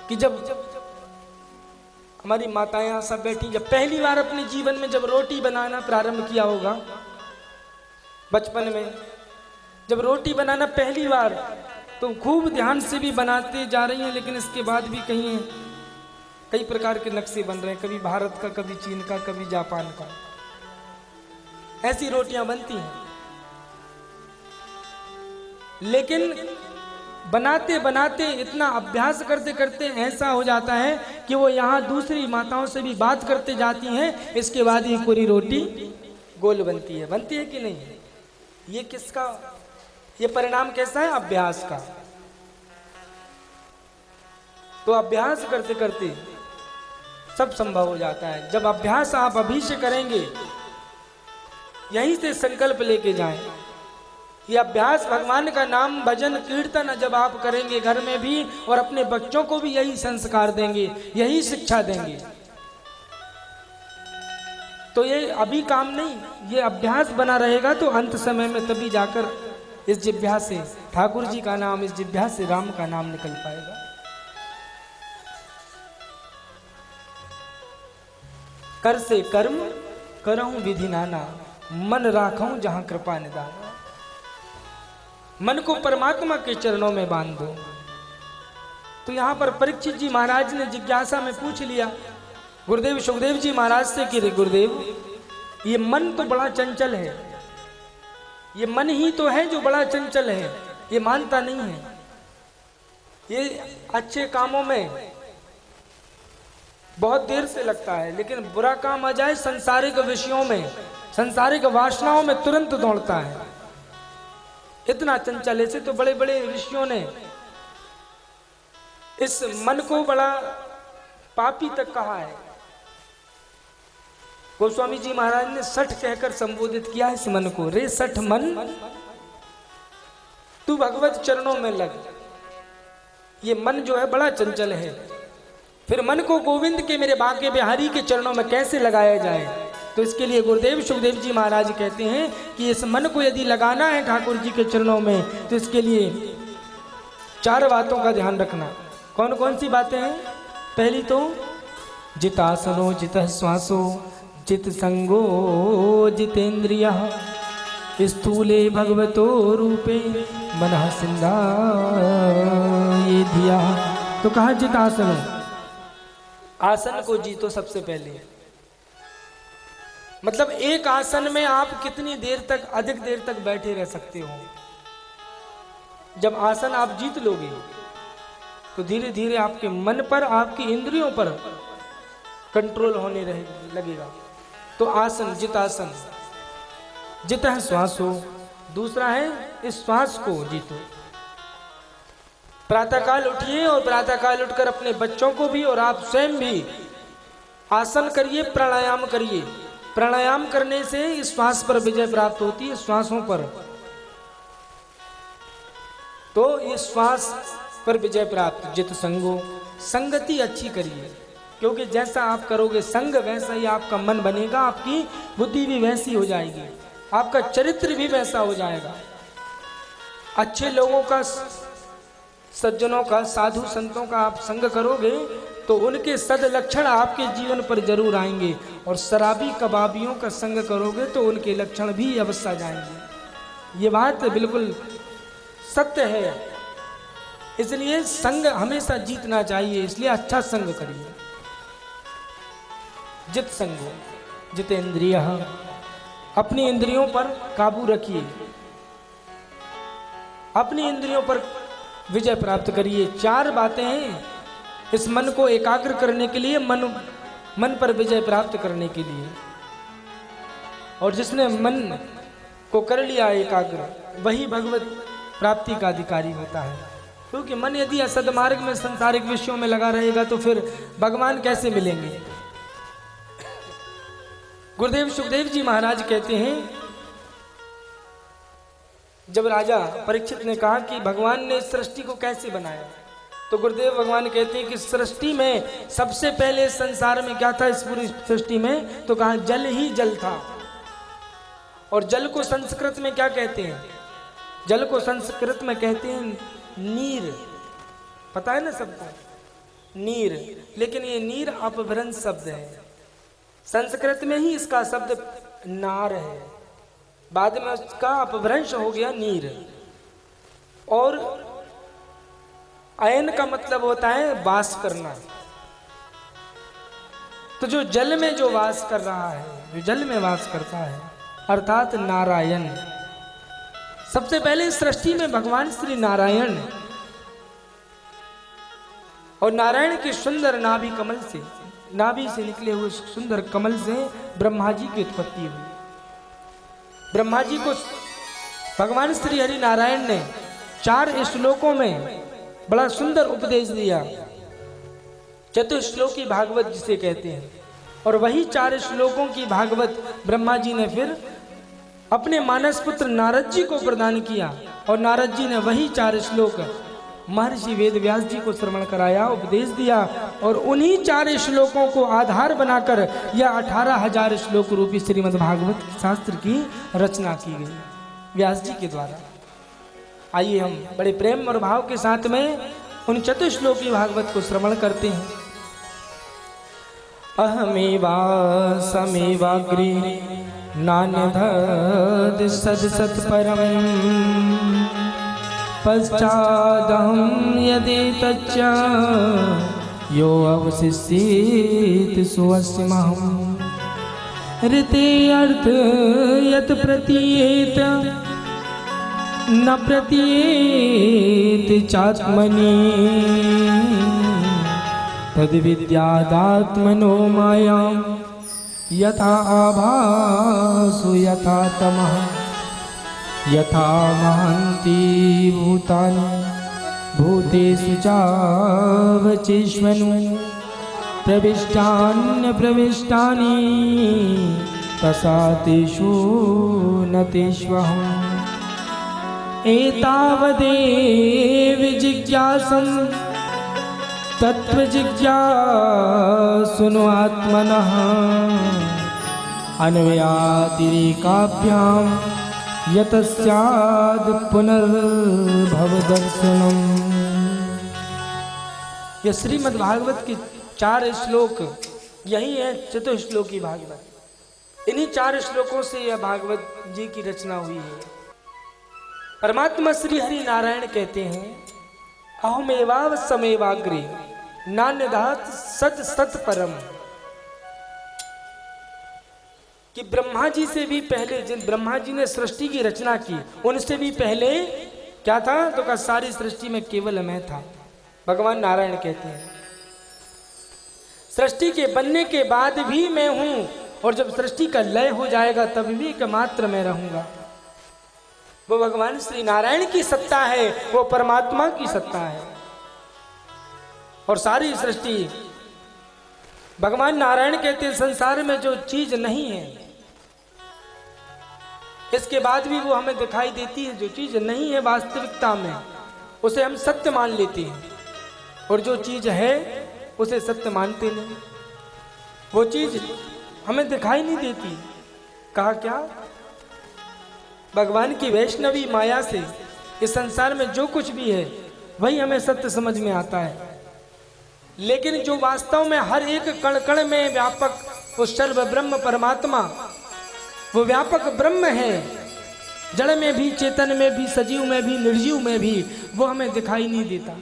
S2: कि जब हमारी माताएं सब बैठी, जब पहली बार अपने जीवन में जब रोटी बनाना प्रारंभ किया होगा, बचपन में जब रोटी बनाना पहली बार, तो खूब ध्यान से भी बनाते जा रही हैं, लेकिन इसके बाद भी कहीं कई प्रकार के नक्शे बन रहे हैं, कभी भारत का, कभी चीन का, कभी जापान का, ऐसी रोटियां बनती हैं। लेकिन बनाते बनाते, इतना अभ्यास करते करते ऐसा हो जाता है कि वो यहाँ दूसरी माताओं से भी बात करते जाती हैं, इसके बाद ही पूरी रोटी गोल बनती है। बनती है कि नहीं? ये किसका, ये परिणाम कैसा है? अभ्यास का। तो अभ्यास करते करते सब संभव हो जाता है। जब अभ्यास आप अभी से करेंगे, यहीं से संकल्प लेके जाएं, ये अभ्यास भगवान का नाम, भजन, कीर्तन जब आप करेंगे घर में भी, और अपने बच्चों को भी यही संस्कार देंगे, यही शिक्षा देंगे, तो ये अभी काम नहीं, ये अभ्यास बना रहेगा, तो अंत समय में तभी जाकर इस जिह्वा से ठाकुर जी का नाम, इस जिह्वा से राम का नाम निकल पाएगा। कर से कर्म करहूं विधि नाना, मन राखूं जहां कृपा निदाना। मन को परमात्मा के चरणों में बांध दो। तो यहाँ पर परीक्षित जी महाराज ने जिज्ञासा में पूछ लिया गुरुदेव सुखदेव जी महाराज से कि रे गुरुदेव, ये मन तो बड़ा चंचल है, ये मन ही तो है जो बड़ा चंचल है, ये मानता नहीं है, ये अच्छे कामों में बहुत देर से लगता है, लेकिन बुरा काम आ जाए सांसारिक विषयों में, सांसारिक वासनाओं में तुरंत दौड़ता है। इतना चंचल, ऐसे तो बड़े बड़े ऋषियों ने इस मन को बड़ा पापी तक कहा है। गोस्वामी जी महाराज ने सठ कहकर संबोधित किया इस मन को, रे सठ मन तू भगवत चरणों में लग। ये मन जो है बड़ा चंचल है। फिर मन को गोविंद के, मेरे बांके बिहारी के चरणों में कैसे लगाया जाए? तो इसके लिए गुरुदेव सुखदेव जी महाराज कहते हैं कि इस मन को यदि लगाना है ठाकुर जी के चरणों में, तो इसके लिए चार बातों का ध्यान रखना। कौन कौन सी बातें हैं? पहली तो जितासनो जितः श्वासो जित संगो जितेन्द्रियः स्थूले भगवतो रूपे मनः सिंधा ये धिया। तो कहा जितासनो, आसन को जीतो सबसे पहले। मतलब एक आसन में आप कितनी देर तक, अधिक देर तक बैठे रह सकते हो। जब आसन आप जीत लोगे तो धीरे धीरे आपके मन पर, आपकी इंद्रियों पर कंट्रोल होने लगेगा। तो आसन, जितासन, जितः श्वासो। दूसरा है इस श्वास को जीतो। प्रातःकाल उठिए और प्रातःकाल उठकर अपने बच्चों को भी और आप स्वयं भी आसन करिए, प्राणायाम करिए। प्राणायाम करने से इस श्वास पर विजय प्राप्त होती है, श्वासों पर। तो इस श्वास पर विजय प्राप्त। जित संगो, संगति अच्छी करिए, क्योंकि जैसा आप करोगे संग वैसा ही आपका मन बनेगा, आपकी बुद्धि भी वैसी हो जाएगी, आपका चरित्र भी वैसा हो जाएगा। अच्छे लोगों का, सज्जनों का, साधु संतों का आप संग करोगे तो उनके सदलक्षण आपके जीवन पर जरूर आएंगे, और शराबी कबाबियों का संग करोगे तो उनके लक्षण भी अवश्य आ जाएंगे। ये बात बिल्कुल सत्य है। इसलिए संग हमेशा जीतना चाहिए, इसलिए अच्छा संग करिए। जित संगो, जितेंद्रिय, अपनी इंद्रियों पर काबू रखिए, अपनी इंद्रियों पर विजय प्राप्त करिए। 4 बातें हैं इस मन को एकाग्र करने के लिए, मन पर विजय प्राप्त करने के लिए। और जिसने मन को कर लिया एकाग्र, वही भगवत प्राप्ति का अधिकारी होता है। क्योंकि मन यदि असदमार्ग में, संसारिक विषयों में लगा रहेगा तो फिर भगवान कैसे मिलेंगे। गुरुदेव सुखदेव जी महाराज कहते हैं, जब राजा परीक्षित ने कहा कि भगवान ने सृष्टि को कैसे बनाया, तो गुरुदेव भगवान कहते हैं कि सृष्टि में सबसे पहले संसार में क्या था, इस पूरी सृष्टि में, तो कहा जल ही जल था। और जल को संस्कृत में क्या कहते हैं? जल को संस्कृत में कहते हैं नीर। पता है ना सबको, नीर। लेकिन ये नीर अपभ्रंश शब्द है, संस्कृत में ही इसका शब्द नार है, बाद में उसका अपभ्रंश हो गया नीर। और अयन का मतलब होता है वास करना। तो जो जल में जो वास कर रहा है, जो जल में वास करता है, अर्थात नारायण। सबसे पहले सृष्टि में भगवान श्री नारायण, और नारायण के सुंदर नाभि कमल से, नाभि से निकले हुए सुंदर कमल से ब्रह्मा जी की उत्पत्ति हुई। ब्रह्मा जी को भगवान श्री हरि नारायण ने 4 श्लोकों में बड़ा सुंदर उपदेश दिया, चतुश्लोकी भागवत जिसे कहते हैं। और वही 4 श्लोकों की भागवत ब्रह्मा जी ने फिर अपने मानस पुत्र नारद जी को प्रदान किया, और नारद जी ने वही 4 श्लोक महर्षि वेद व्यास जी को श्रवण कराया, उपदेश दिया। और उन्हीं 4 श्लोकों को आधार बनाकर यह 18,000 श्लोक रूपी श्रीमद् भागवत शास्त्र की रचना की गई व्यास जी के द्वारा। आइए हम बड़े प्रेम और भाव के साथ में उन चतुश्लोकी भागवत को श्रवण करते हैं। अहमेवा समेवाग्रे नान्यद सद सत परम पश्चादहं यदेतच्च यो अवशिष्येत सुवस्महम् ऋते अर्थ यत् प्रतीयेत न प्रतीयेत चात्मनि तद्विद्यादात्मनो मायां यथा आभासु यथा तमः यथा महन्ति भूतानि भूतेषु चावचेष्वनु प्रविष्टान्य प्रविष्टानि तथा तेषु न तेष्वहम् एतावदेव जिज्ञासं तत्त्वजिज्ञासुनो आत्मनः अन्वयातिरेकाभ्यां यतस्याद् पुनर्भवदर्शनम्। यह श्रीमद् भागवत के 4 श्लोक, यही है चतुश्लोकी भागवत। इन्हीं 4 श्लोकों से यह भागवत जी की रचना हुई है। परमात्मा श्री हरि नारायण कहते हैं, अहमेवाव समेवाग्रे नान्यदात सत सत परम, कि ब्रह्मा जी से भी पहले, जिन ब्रह्मा जी ने सृष्टि की रचना की, उनसे भी पहले क्या था? तो का सारी सृष्टि में केवल मैं था। भगवान नारायण कहते हैं सृष्टि के बनने के बाद भी मैं हूं, और जब सृष्टि का लय हो जाएगा तब भी एकमात्र मैं रहूंगा। वो भगवान श्री नारायण की सत्ता है, वो परमात्मा की सत्ता है। और सारी सृष्टि, भगवान नारायण कहते हैं संसार में जो चीज नहीं है, इसके बाद भी वो हमें दिखाई देती है। जो चीज नहीं है वास्तविकता में, उसे हम सत्य मान लेते हैं, और जो चीज है उसे सत्य मानते नहीं। वो चीज हमें दिखाई नहीं देती। कहा क्या? भगवान की वैष्णवी माया से इस संसार में जो कुछ भी है वही हमें सत्य समझ में आता है, लेकिन जो वास्तव में हर एक कण कण में व्यापक, वो सर्व ब्रह्म परमात्मा, वो व्यापक ब्रह्म है। जड़ में भी, चेतन में भी, सजीव में भी, निर्जीव में भी, वो हमें दिखाई नहीं देता।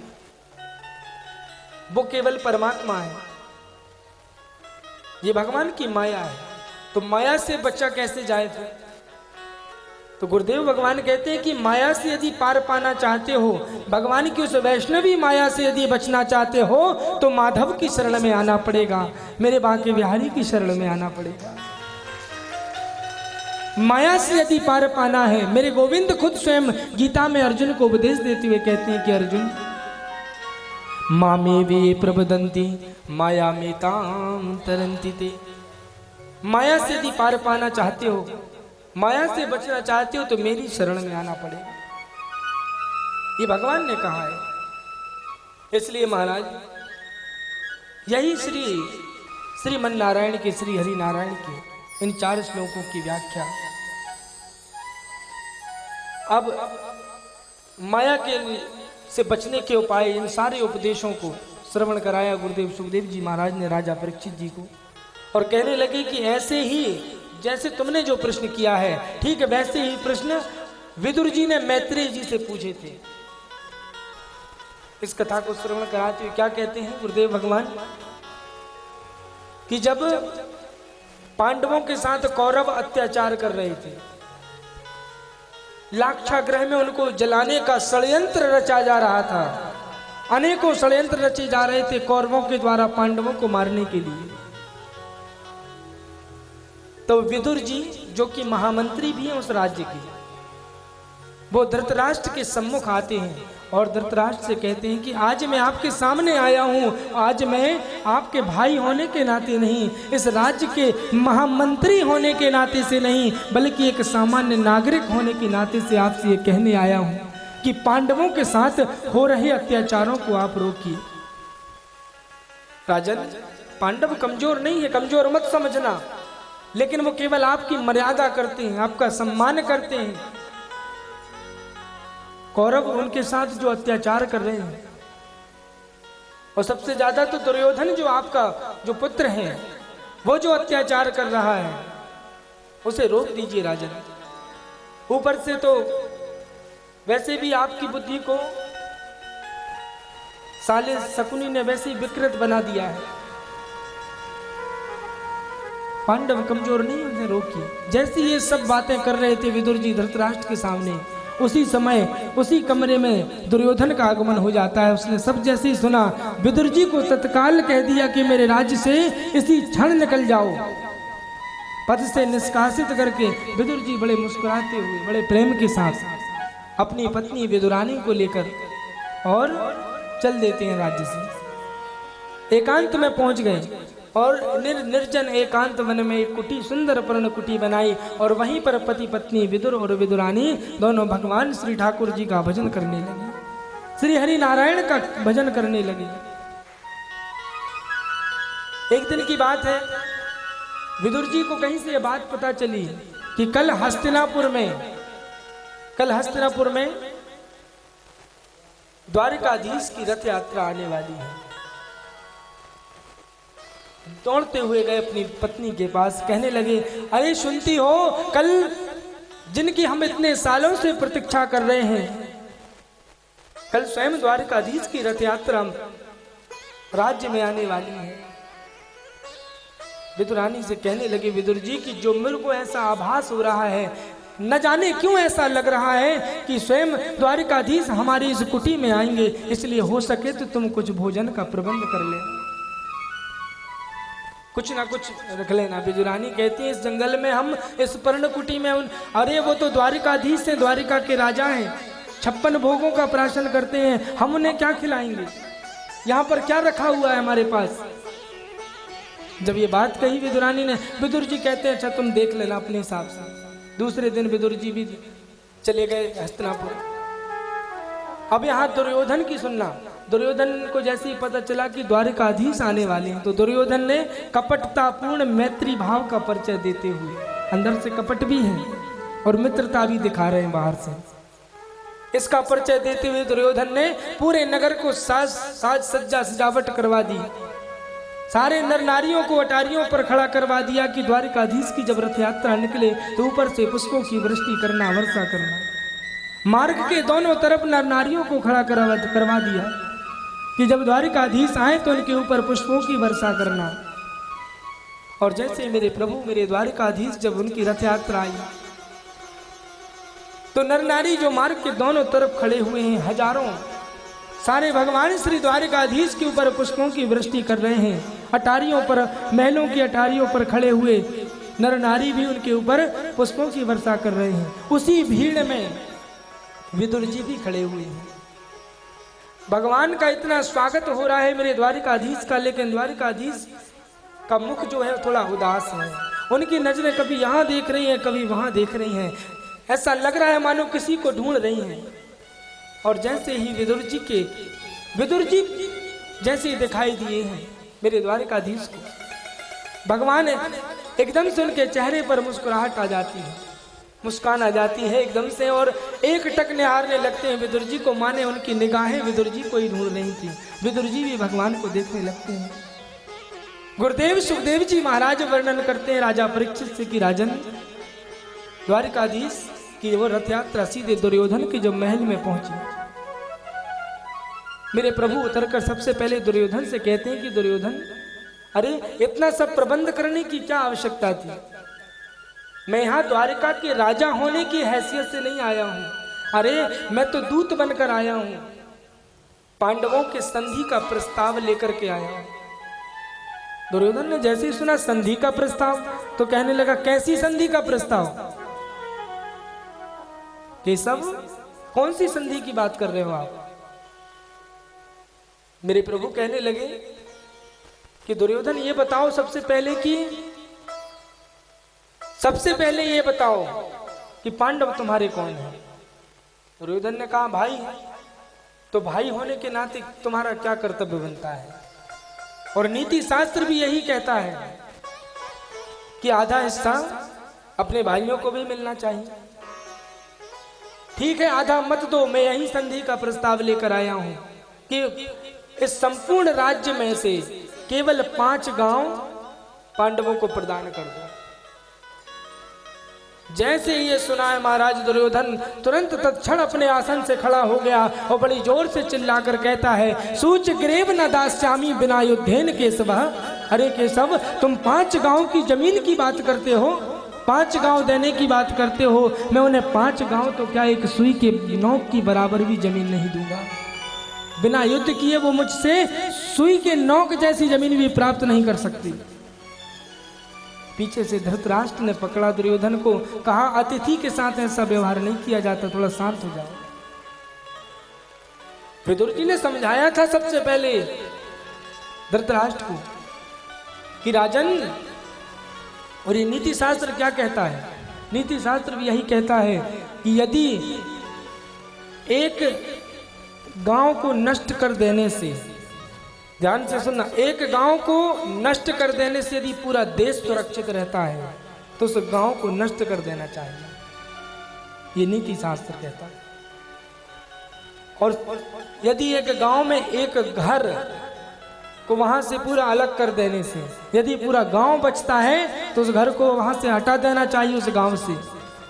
S2: वो केवल परमात्मा है। ये भगवान की माया है। तो माया से बच्चा कैसे जाए फिर? तो गुरुदेव भगवान कहते हैं कि माया से यदि पार पाना चाहते हो, भगवान की उस वैष्णवी माया से यदि बचना चाहते हो, तो माधव की शरण में आना पड़ेगा, मेरे बांके बिहारी की शरण में आना पड़ेगा। माया से यदि पार पाना है, मेरे गोविंद खुद स्वयं गीता में अर्जुन को उपदेश देते हुए कहते हैं कि अर्जुन, मामे वे प्रबदंती माया में ताम तरंती ते। माया से यदि पार पाना चाहते हो, माया से बचना चाहते हो, तो मेरी शरण में आना पड़ेगा। ये भगवान ने कहा है। इसलिए महाराज, यही श्रीमन नारायण के, श्री हरि नारायण के इन 4 श्लोकों की व्याख्या। अब माया के से बचने के उपाय, इन सारे उपदेशों को श्रवण कराया गुरुदेव सुखदेव जी महाराज ने राजा परीक्षित जी को, और कहने लगे कि ऐसे ही जैसे तुमने जो प्रश्न किया है, ठीक है, वैसे ही प्रश्न विदुर जी ने मैत्रेय जी से पूछे थे। इस कथा को श्रवण कराते हुए क्या कहते हैं गुरुदेव भगवान कि जब पांडवों के साथ कौरव अत्याचार कर रहे थे, लाक्षागृह में उनको जलाने का षड्यंत्र रचा जा रहा था, अनेकों षड्यंत्र रचे जा रहे थे कौरवों के द्वारा पांडवों को मारने के लिए। तो विदुर जी, जो कि महामंत्री भी हैं उस राज्य के, वो धृतराष्ट्र के सम्मुख आते हैं और धृतराष्ट्र से कहते हैं कि आज मैं आपके सामने आया हूं, आज मैं आपके भाई होने के नाते नहीं, इस राज्य के महामंत्री होने के नाते से नहीं, बल्कि एक सामान्य नागरिक होने के नाते से आपसे ये कहने आया हूं कि पांडवों के साथ हो रहे अत्याचारों को आप रोकिए। राजन, पांडव कमजोर नहीं है, कमजोर मत समझना, लेकिन वो केवल आपकी मर्यादा करते हैं, आपका सम्मान करते हैं। कौरव उनके साथ जो अत्याचार कर रहे हैं, और सबसे ज्यादा तो दुर्योधन जो आपका जो पुत्र है, वो जो अत्याचार कर रहा है, उसे रोक दीजिए राजन। ऊपर से तो वैसे भी आपकी बुद्धि को साले शकुनी ने वैसे ही विकृत बना दिया है। पांडव कमजोर नहीं, उन्हें रोकिए। जैसे ये सब बातें कर रहे थे विदुर जी धृतराष्ट्र के सामने, उसी समय उसी कमरे में दुर्योधन का आगमन हो जाता है। उसने सब जैसे ही सुना, विदुर जी को तत्काल कह दिया कि मेरे राज्य से इसी क्षण निकल जाओ। पद से निष्कासित करके विदुर जी बड़े मुस्कुराते हुए, बड़े प्रेम के साथ अपनी पत्नी विदुरानी को लेकर और चल देते हैं राज्य से। एकांत में पहुंच गए और निर्जन एकांत वन में एक कुटी, सुंदर पर्ण कुटी बनाई, और वहीं पर पति पत्नी विदुर और विदुरानी दोनों भगवान श्री ठाकुर जी का भजन करने लगे, श्री हरि नारायण का भजन करने लगे। एक दिन की बात है, विदुर जी को कहीं से यह बात पता चली कि कल हस्तिनापुर में द्वारिकाधीश की रथ यात्रा आने वाली है। दौड़ते हुए गए अपनी पत्नी के पास, कहने लगे, अरे सुनती हो, कल जिनकी हम इतने सालों से प्रतीक्षा कर रहे हैं, कल स्वयं द्वारिकाधीश की रथ यात्रा राज्य में आने वाली है। विदुरानी से कहने लगे विदुर जी कि जो मेरे को ऐसा आभास हो रहा है, न जाने क्यों ऐसा लग रहा है कि स्वयं द्वारिकाधीश हमारी इस कुटी में आएंगे, इसलिए हो सके तो तुम कुछ भोजन का प्रबंध कर लेना, कुछ ना कुछ रख लेना। विदुरानी कहती है, इस जंगल में हम इस पर्ण कुटी में अरे वो तो द्वारिकाधीश से, द्वारिका के राजा हैं, 56 भोगों का प्राशन करते हैं, हम उन्हें क्या खिलाएंगे। यहाँ पर क्या रखा हुआ है हमारे पास। जब ये बात कही विदुरानी ने, विदुर जी कहते हैं अच्छा तुम देख लेना अपने हिसाब से। दूसरे दिन विदुर जी भी चले गए हस्तिनापुर। अब यहाँ दुर्योधन की सुनना। दुर्योधन को जैसे ही पता चला कि द्वारिकाधीश आने वाले हैं, तो दुर्योधन ने कपटतापूर्ण मैत्री भाव का परिचय देते हुए, अंदर से कपट भी है और मित्रता भी दिखा रहे हैं बाहर से, इसका परिचय देते हुए दुर्योधन ने पूरे नगर को साज सज्जा सजावट करवा दी। सारे नर नारियों को अटारियों पर खड़ा करवा दिया कि द्वारिकाधीश की जब रथ यात्रा निकले तो ऊपर से पुष्पों की वृष्टि करना, वर्षा करना। मार्ग के दोनों तरफ नर नारियों को खड़ा करवा दिया कि जब द्वारिकाधीश आए तो उनके ऊपर पुष्पों की वर्षा करना। और जैसे मेरे प्रभु मेरे द्वारिकाधीश जब उनकी रथ यात्रा आई तो नर नारी जो मार्ग के दोनों तरफ खड़े हुए हैं, हजारों, सारे भगवान श्री द्वारिकाधीश के ऊपर पुष्पों की वृष्टि कर रहे हैं। अटारियों पर, महलों की अटारियों पर खड़े हुए नर नारी भी उनके ऊपर पुष्पों की वर्षा कर रहे हैं। उसी भीड़ में विदुर जी भी खड़े हुए हैं। भगवान का इतना स्वागत हो रहा है मेरे द्वारिकाधीश का, लेकिन द्वारिकाधीश का मुख जो है थोड़ा उदास है। उनकी नजरें कभी यहाँ देख रही हैं, कभी वहाँ देख रही हैं। ऐसा लग रहा है मानो किसी को ढूंढ रही हैं। और जैसे ही विदुर जी जैसे ही दिखाई दिए हैं मेरे द्वारिकाधीश को, भगवान एकदम से उनके चेहरे पर मुस्कुराहट आ जाती है, मुस्कान आ जाती है एकदम से, और एक टक निहारने लगते हैं विदुर जी को, माने उनकी निगाहें विदुर जी को ही ढूंढ रही थी। विदुर जी भी भगवान को देखने लगते हैं। गुरुदेव सुखदेव जी महाराज वर्णन करते हैं राजा परीक्षित से कि राजन, द्वारिकाधीश की वो रथ यात्रा सीधे दुर्योधन के जब महल में पहुंची, मेरे प्रभु उतरकर सबसे पहले दुर्योधन से कहते हैं कि दुर्योधन, अरे इतना सब प्रबंध करने की क्या आवश्यकता थी? मैं यहाँ द्वारिका के राजा होने की हैसियत से नहीं आया हूँ, अरे मैं तो दूत बनकर आया हूँ, पांडवों के संधि का प्रस्ताव लेकर के आया हूँ। दुर्योधन ने जैसे ही सुना संधि का प्रस्ताव तो कहने लगा, कैसी संधि का प्रस्ताव? केशव, कौन सी संधि की बात कर रहे हो आप? मेरे प्रभु कहने लगे कि दुर्योधन ये बताओ सबसे पहले ये बताओ कि पांडव तुम्हारे कौन है? दुर्योधन ने कहा भाई है। तो भाई होने के नाते तुम्हारा क्या कर्तव्य बनता है? और नीति शास्त्र भी यही कहता है कि आधा हिस्सा अपने भाइयों को भी मिलना चाहिए। ठीक है, आधा मत दो, मैं यही संधि का प्रस्ताव लेकर आया हूं कि इस संपूर्ण राज्य में से केवल 5 गांव पांडवों को प्रदान कर दो। जैसे ही ये सुना है महाराज दुर्योधन तुरंत तत्क्षण अपने आसन से खड़ा हो गया और बड़ी जोर से चिल्लाकर कहता है, सूच ग्रेव न दास्यामी बिना युद्धेन केशव। अरे केशव, तुम 5 गांव की जमीन की बात करते हो, 5 गांव देने की बात करते हो, मैं उन्हें 5 गांव तो क्या एक सुई के नोक की बराबर भी जमीन नहीं दूंगा। बिना युद्ध किए वो मुझसे सुई के नोक जैसी जमीन भी प्राप्त नहीं कर सकती। पीछे से धृतराष्ट्र ने पकड़ा दुर्योधन को, कहा अतिथि के साथ ऐसा व्यवहार नहीं किया जाता, थोड़ा शांत हो जाओ। विदुर जी ने समझाया था सबसे पहले धृतराष्ट्र को कि राजन, और ये नीति शास्त्र क्या कहता है? नीति शास्त्र भी यही कहता है कि यदि एक गांव को नष्ट कर देने से, ध्यान से सुनना, एक गांव को नष्ट कर देने से यदि पूरा देश सुरक्षित रहता है तो उस गांव को नष्ट कर देना चाहिए, ये नीति शास्त्र कहता है। और यदि एक गांव में एक घर को वहां से पूरा अलग कर देने से यदि पूरा गांव बचता है तो उस घर को वहां से हटा देना चाहिए उस गांव से।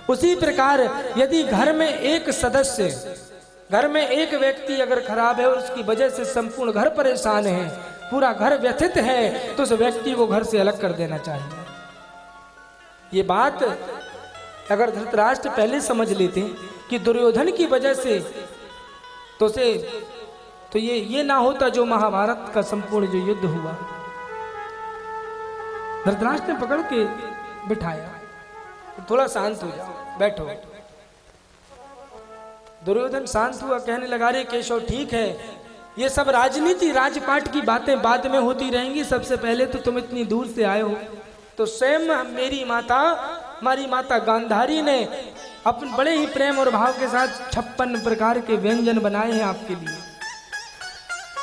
S2: उसी प्रकार यदि घर में एक सदस्य, घर में एक व्यक्ति अगर खराब है और उसकी वजह से संपूर्ण घर परेशान है, पूरा घर व्यथित है, तो उस व्यक्ति को घर से अलग कर देना चाहिए। ये बात अगर धृतराष्ट्र पहले समझ लेते कि दुर्योधन की वजह से तो ये ना होता जो महाभारत का संपूर्ण जो युद्ध हुआ। धृतराष्ट्र ने पकड़ के बिठाया, थोड़ा शांत हो जाओ, बैठो। दुर्योधन शांत हुआ, कहने लगा, रे केशव ठीक है, ये सब राजनीति राजपाट की बातें बाद में होती रहेंगी। सबसे पहले तो तुम इतनी दूर से आए हो, तो स्वयं मेरी माता, हमारी माता गांधारी ने अपने बड़े ही प्रेम और भाव के साथ 56 प्रकार के व्यंजन बनाए हैं आपके लिए,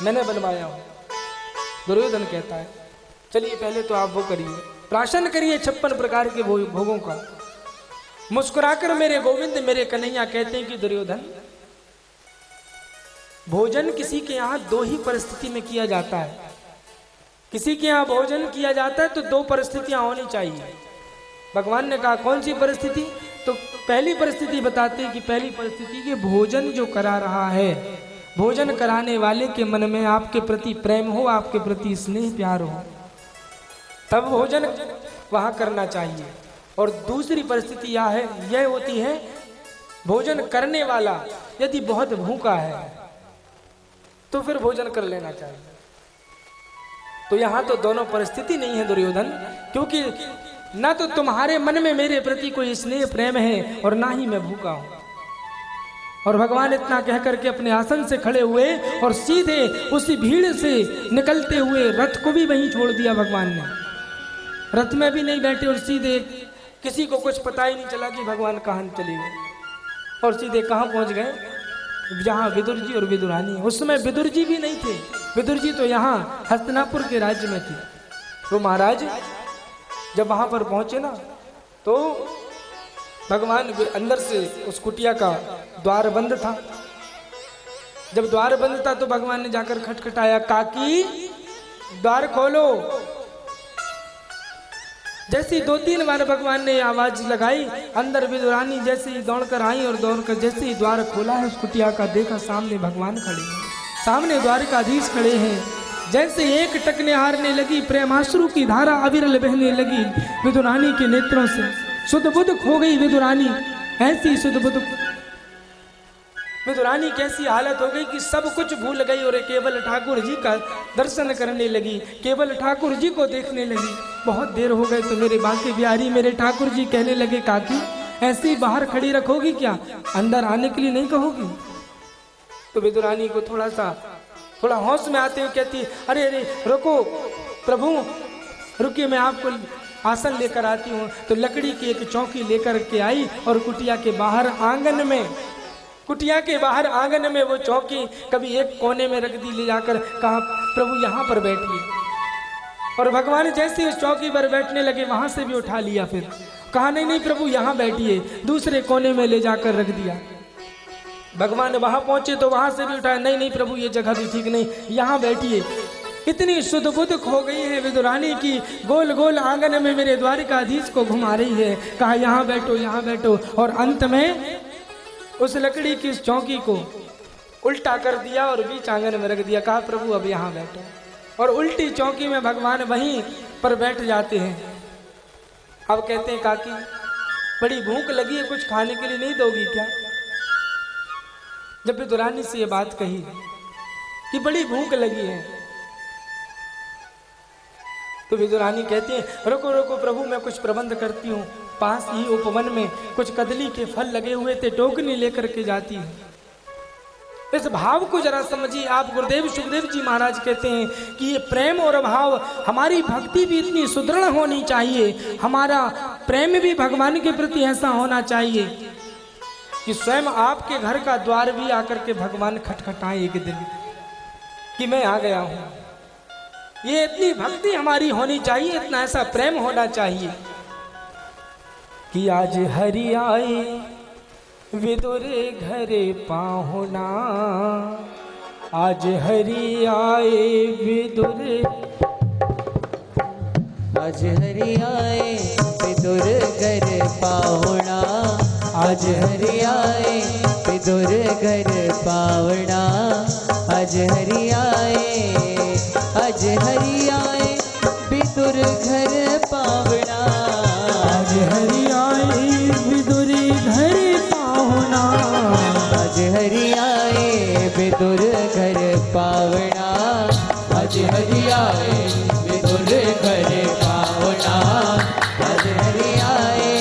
S2: मैंने बनवाया हूं। दुर्योधन कहता है चलिए पहले तो आप वो करिए, प्राशन करिए 56 प्रकार के भोगों का। मुस्कुराकर मेरे गोविंद, मेरे कन्हैया कहते हैं कि दुर्योधन, भोजन किसी के यहाँ 2 ही परिस्थिति में किया जाता है। किसी के यहाँ भोजन किया जाता है तो 2 परिस्थितियां होनी चाहिए। भगवान ने कहा कौन सी परिस्थिति? तो पहली परिस्थिति बताते हैं कि पहली परिस्थिति कि भोजन जो करा रहा है, भोजन कराने वाले के मन में आपके प्रति प्रेम हो, आपके प्रति स्नेह प्यार हो, तब भोजन वहां करना चाहिए। और दूसरी परिस्थिति यह होती है, भोजन करने वाला यदि बहुत भूखा है तो फिर भोजन कर लेना चाहिए। तो यहां तो दोनों परिस्थिति नहीं है दुर्योधन, क्योंकि ना तो तुम्हारे मन में मेरे प्रति कोई स्नेह प्रेम है और ना ही मैं भूखा हूं। और भगवान इतना कह करके अपने आसन से खड़े हुए और सीधे उसी भीड़ से निकलते हुए रथ को भी वहीं छोड़ दिया भगवान ने। रथ में भी नहीं बैठे और सीधे, किसी को कुछ पता ही नहीं चला कि भगवान कहाँ चले गए और सीधे कहाँ पहुंच गए, जहाँ विदुर जी और विदुरानी। उस समय विदुर जी भी नहीं थे, विदुर जी तो यहाँ हस्तिनापुर के राज्य में थे। तो महाराज जब वहां पर पहुंचे ना, तो भगवान अंदर से उस कुटिया का द्वार बंद था। जब द्वार बंद था तो भगवान ने जाकर खटखटाया, काकी द्वार खोलो। जैसे 2-3 बार भगवान ने आवाज लगाई, अंदर विदुरानी जैसे ही दौड़कर आई और दौड़कर जैसे ही द्वार खोला है उस कुटिया का, देखा सामने भगवान खड़े हैं, सामने द्वारकाधीश खड़े हैं। जैसे एक टकने हारने लगी, प्रेमाश्रु की धारा अविरल बहने लगी विदुरानी के नेत्रों से। सुध बुध खो गई विदुरानी, ऐसी सुध बुध विदुरानी कैसी हालत हो गई कि सब कुछ भूल गई और केवल ठाकुर जी का दर्शन करने लगी, केवल ठाकुर जी को देखने लगी। बहुत देर हो गए तो मेरे बांके बिहारी, मेरे ठाकुर जी कहने लगे, काकी ऐसे ही बाहर खड़ी रखोगी क्या, अंदर आने के लिए नहीं कहोगी? तो विदुरानी को थोड़ा होश में आते हुए कहती, अरे अरे रुको प्रभु, रुकिए मैं आपको आसन लेकर आती हूँ। तो लकड़ी की एक चौकी लेकर के आई और कुटिया के बाहर आंगन में वो चौकी कभी एक कोने में रख दी ले जाकर, कहा प्रभु यहाँ पर बैठिए। और भगवान जैसे उस चौकी पर बैठने लगे वहां से भी उठा लिया, फिर कहा नहीं प्रभु यहाँ बैठिए, दूसरे कोने में ले जाकर रख दिया। भगवान वहां पहुंचे तो वहां से भी उठाया, नहीं प्रभु ये जगह भी ठीक नहीं, यहाँ बैठिए। इतनी शुद्ध बुद्ध खो गई है विदुरानी की, गोल गोल आंगन में मेरे द्वारिकाधीश को घुमा रही है, कहा यहाँ बैठो। और अंत में उस लकड़ी की उस चौकी को उल्टा कर दिया और बीच आंगन में रख दिया, कहा प्रभु अब यहाँ बैठो। और उल्टी चौकी में भगवान वहीं पर बैठ जाते हैं। अब कहते हैं, काकी बड़ी भूख लगी है, कुछ खाने के लिए नहीं दोगी क्या? जब विदुरानी से ये बात कही कि बड़ी भूख लगी है, तो विदुरानी कहती है, रुको प्रभु मैं कुछ प्रबंध करती हूँ। पास ही उपवन में कुछ कदली के फल लगे हुए थे, टोकनी लेकर के जाती है। इस भाव को जरा समझिए आप। गुरुदेव सुखदेव जी महाराज कहते हैं कि ये प्रेम और भाव, हमारी भक्ति भी इतनी सुदृढ़ होनी चाहिए, हमारा प्रेम भी भगवान के प्रति ऐसा होना चाहिए कि स्वयं आपके घर का द्वार भी आकर के भगवान खटखटाएं एक दिन कि मैं आ गया हूं। ये इतनी भक्ति हमारी होनी चाहिए, इतना ऐसा प्रेम होना चाहिए कि आज हरि आए विदुर घरे पाहुना, आज हरि आए विदुर,
S3: आज हरि आए विदुर घर पाहुना, आज हरि आए विदुर घर पावना, आज हरि आए, आज हरि आए विदुर घर पावना,
S2: आज हरि आए विदुर घर पाहुना,
S3: आज हरि आए विदुर घर पावना, आज हरि आए विदुर घर पावना, आज हरि आए।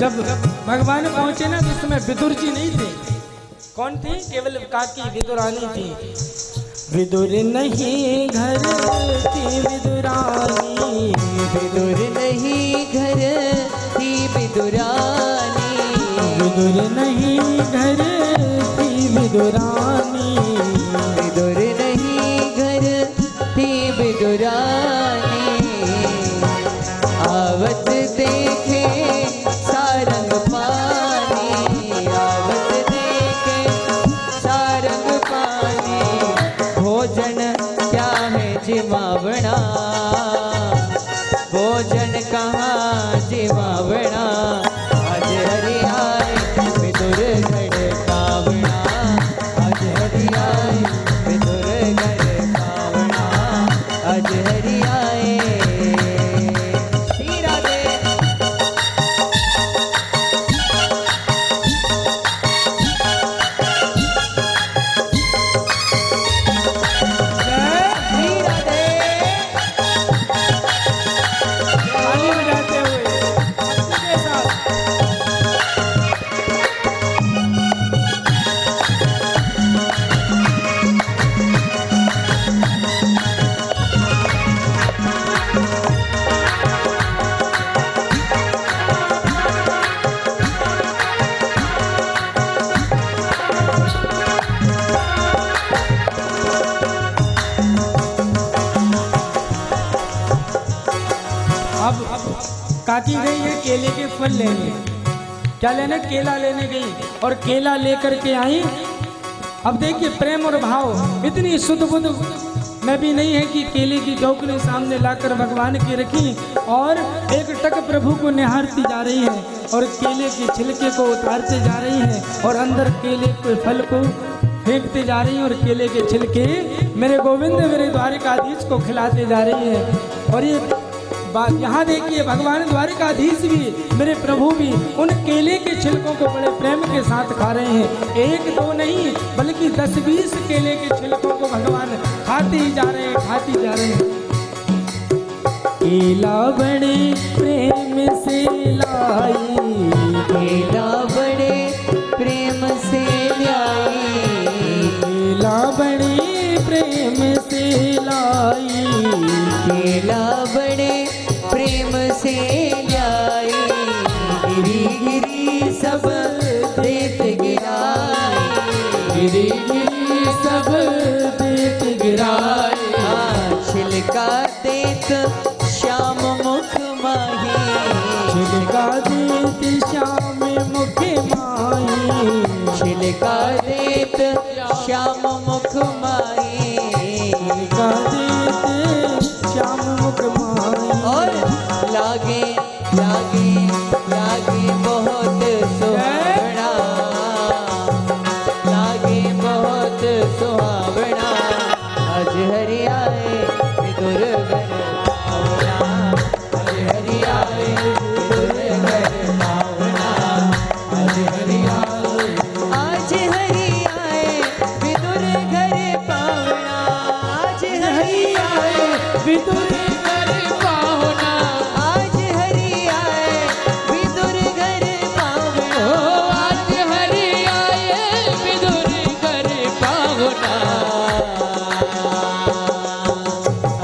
S2: जब भगवान पहुंचे ना तो उस समय विदुर जी नहीं थे। कौन थी? केवल काकी विदुरानी थी। विदुर नहीं घर थी विदुरानी,
S3: विदुर नहीं घर थी विदुरानी,
S2: विदुर नहीं घर थी विदुरानी,
S3: विदुर नहीं घर थी विदुरानी। आवत देखे सारंग पानी, आवत देखे सारंग पानी, भोजन क्या है जिमावना, भोजन कहाँ जिमावना। आज हरि आए विदुर घर पावना, आज हरि आए विदुर घर पावना, आज हरि आए। श्री राधे। श्री राधे।
S2: ताली बजाते हुए के साथ। अब काकी गई है केले के फल लेने। क्या लेने? केला लेने गई और केला लेकर के आई। अब देखिए प्रेम और भाव इतनी शुद्ध बुद्ध में भी नहीं है कि केले की टोकरी सामने लाकर भगवान की रखी और एक टक प्रभु को निहारती जा रही है और केले के छिलके को उतारते जा रही है और अंदर केले के फल को फेंकते जा रही है और केले के छिलके मेरे गोविंद मेरे द्वारिकाधीश को खिलाते जा रही है। और ये यहाँ देखिए भगवान द्वारिकाधीश भी मेरे प्रभु भी उन केले के छिलकों को बड़े प्रेम के साथ खा रहे हैं। एक दो नहीं बल्कि 10-20 केले के छिलकों को भगवान खाते ही जा रहे हैं, खाते ही जा रहे हैं। केला बड़े प्रेम से लाई,
S3: केला बड़े प्रेम से लाई,
S2: केला बड़े प्रेम से लाई,
S3: केला बड़े प्रेम से लाई, गिरी गिरी सब देत गिराई,
S2: गिरी गिरी सब देत गिराए,
S3: छिलका देत श्याम मुख माही,
S2: छिलका देत श्याम मुख माही,
S3: छिलका देत श्याम मुख माही,
S2: छिलका देत श्याम मुख माही।
S3: और लागे लागे लागे बहुत सुहावना, लागे बहुत सुहावना। आज हरि आए विदुर घर पावना, आज हरि आए विदुर घर पावना, आज हरि आए, आज हरि आए विदुर घर पावना, आज हरि आए
S2: विदुर
S3: घर पावना, आज हरि आए विदुर घर पावना, आज हरि आए विदुर घर पावना,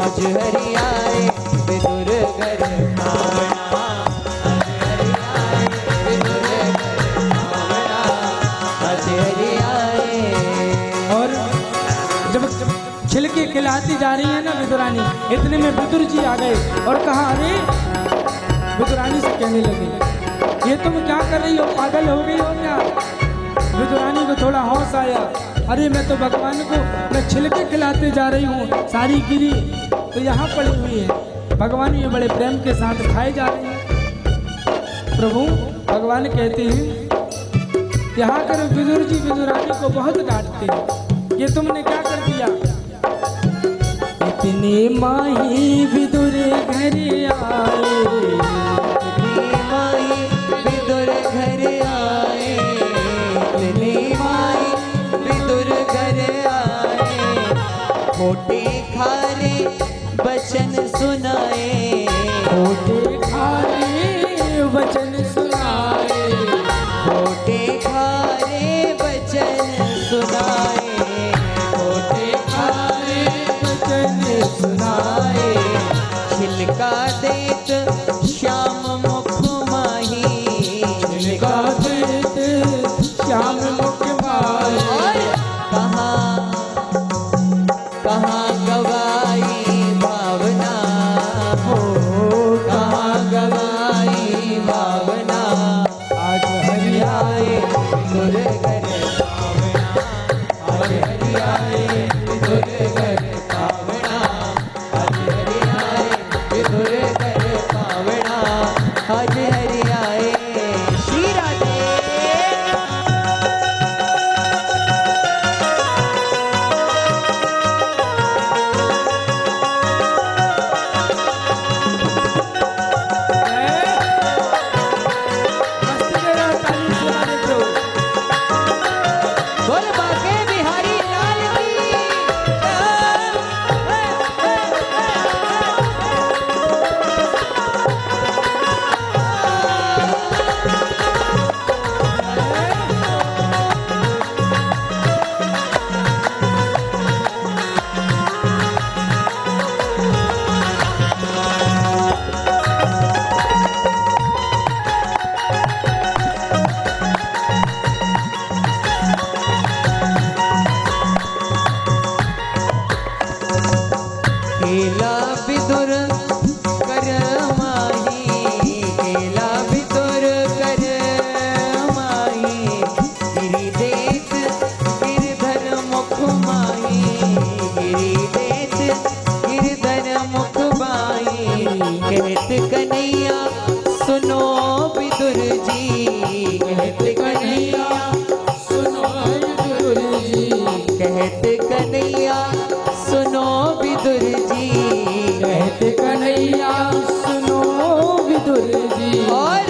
S3: आज हरि आए विदुर घर पावना, आज हरि आए।
S2: और जब छिलके खिलाती जा रही है ना विदुरानी, इतने में विदुर जी आ गए और कहा अरे विदुरानी से कहने लगे ये तुम क्या कर रही हो, पागल हो गई हो क्या? विदुरानी को थोड़ा होश आया, अरे मैं तो भगवान को मैं छिलके खिलाते जा रही हूँ, सारी गिरी तो यहाँ पड़ी हुई है। भगवान ये बड़े प्रेम के साथ खाए जा रहे हैं। प्रभु भगवान कहते हैं यहाँ कर विदुर जी विदुरानी को बहुत डांटते हैं, ये तुमने क्या कर दिया? इतने माही विदुर घर आए,
S3: इतने माही विदुर घर आए, इतने माही विदुर घर आए, खोटे खारे बचन सुनाए,
S2: खोटे खारे वचन सुनाए,
S3: केला विदुर कर माही, केला विदुर कर माही, गिरि देत गिरधर मुख माही, गिरि देत गिरधर मुख माही। कहत कन्हैया सुनो विदुर जी, कहत कन्हैया सुनो विदुर जी, कहत कन्हैया सुनो विदुर जी, कहत कन्हैया सुनो विदुर जी। और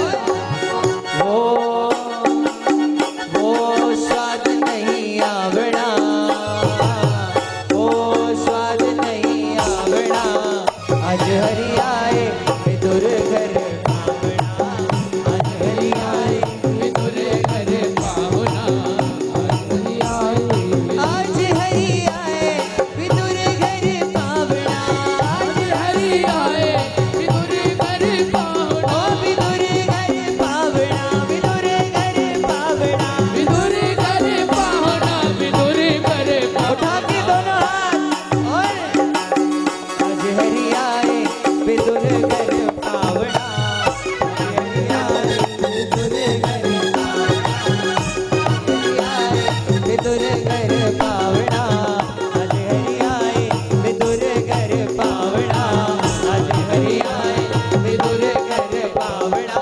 S3: वो स्वाद नहीं आवड़ा, वो स्वाद नहीं आवड़ा, आज हरि आए विदुर घर पावना, आज हरि आए विदुर घर पावना, आज हरि आए विदुर घर पावना, आज हरि आए विदुर घर पावना, ओ विदुर घर पावना, विदुर घर पावना, विदुर घर पावना, विदुर घर पावना। उठा के दोनों हाथ और आज हरि आए विदुर घर पावना, हरि आए विदुर घर पावना, आज हरि आए विदुर घर पावना, आज हरि आए विदुर घर पावना,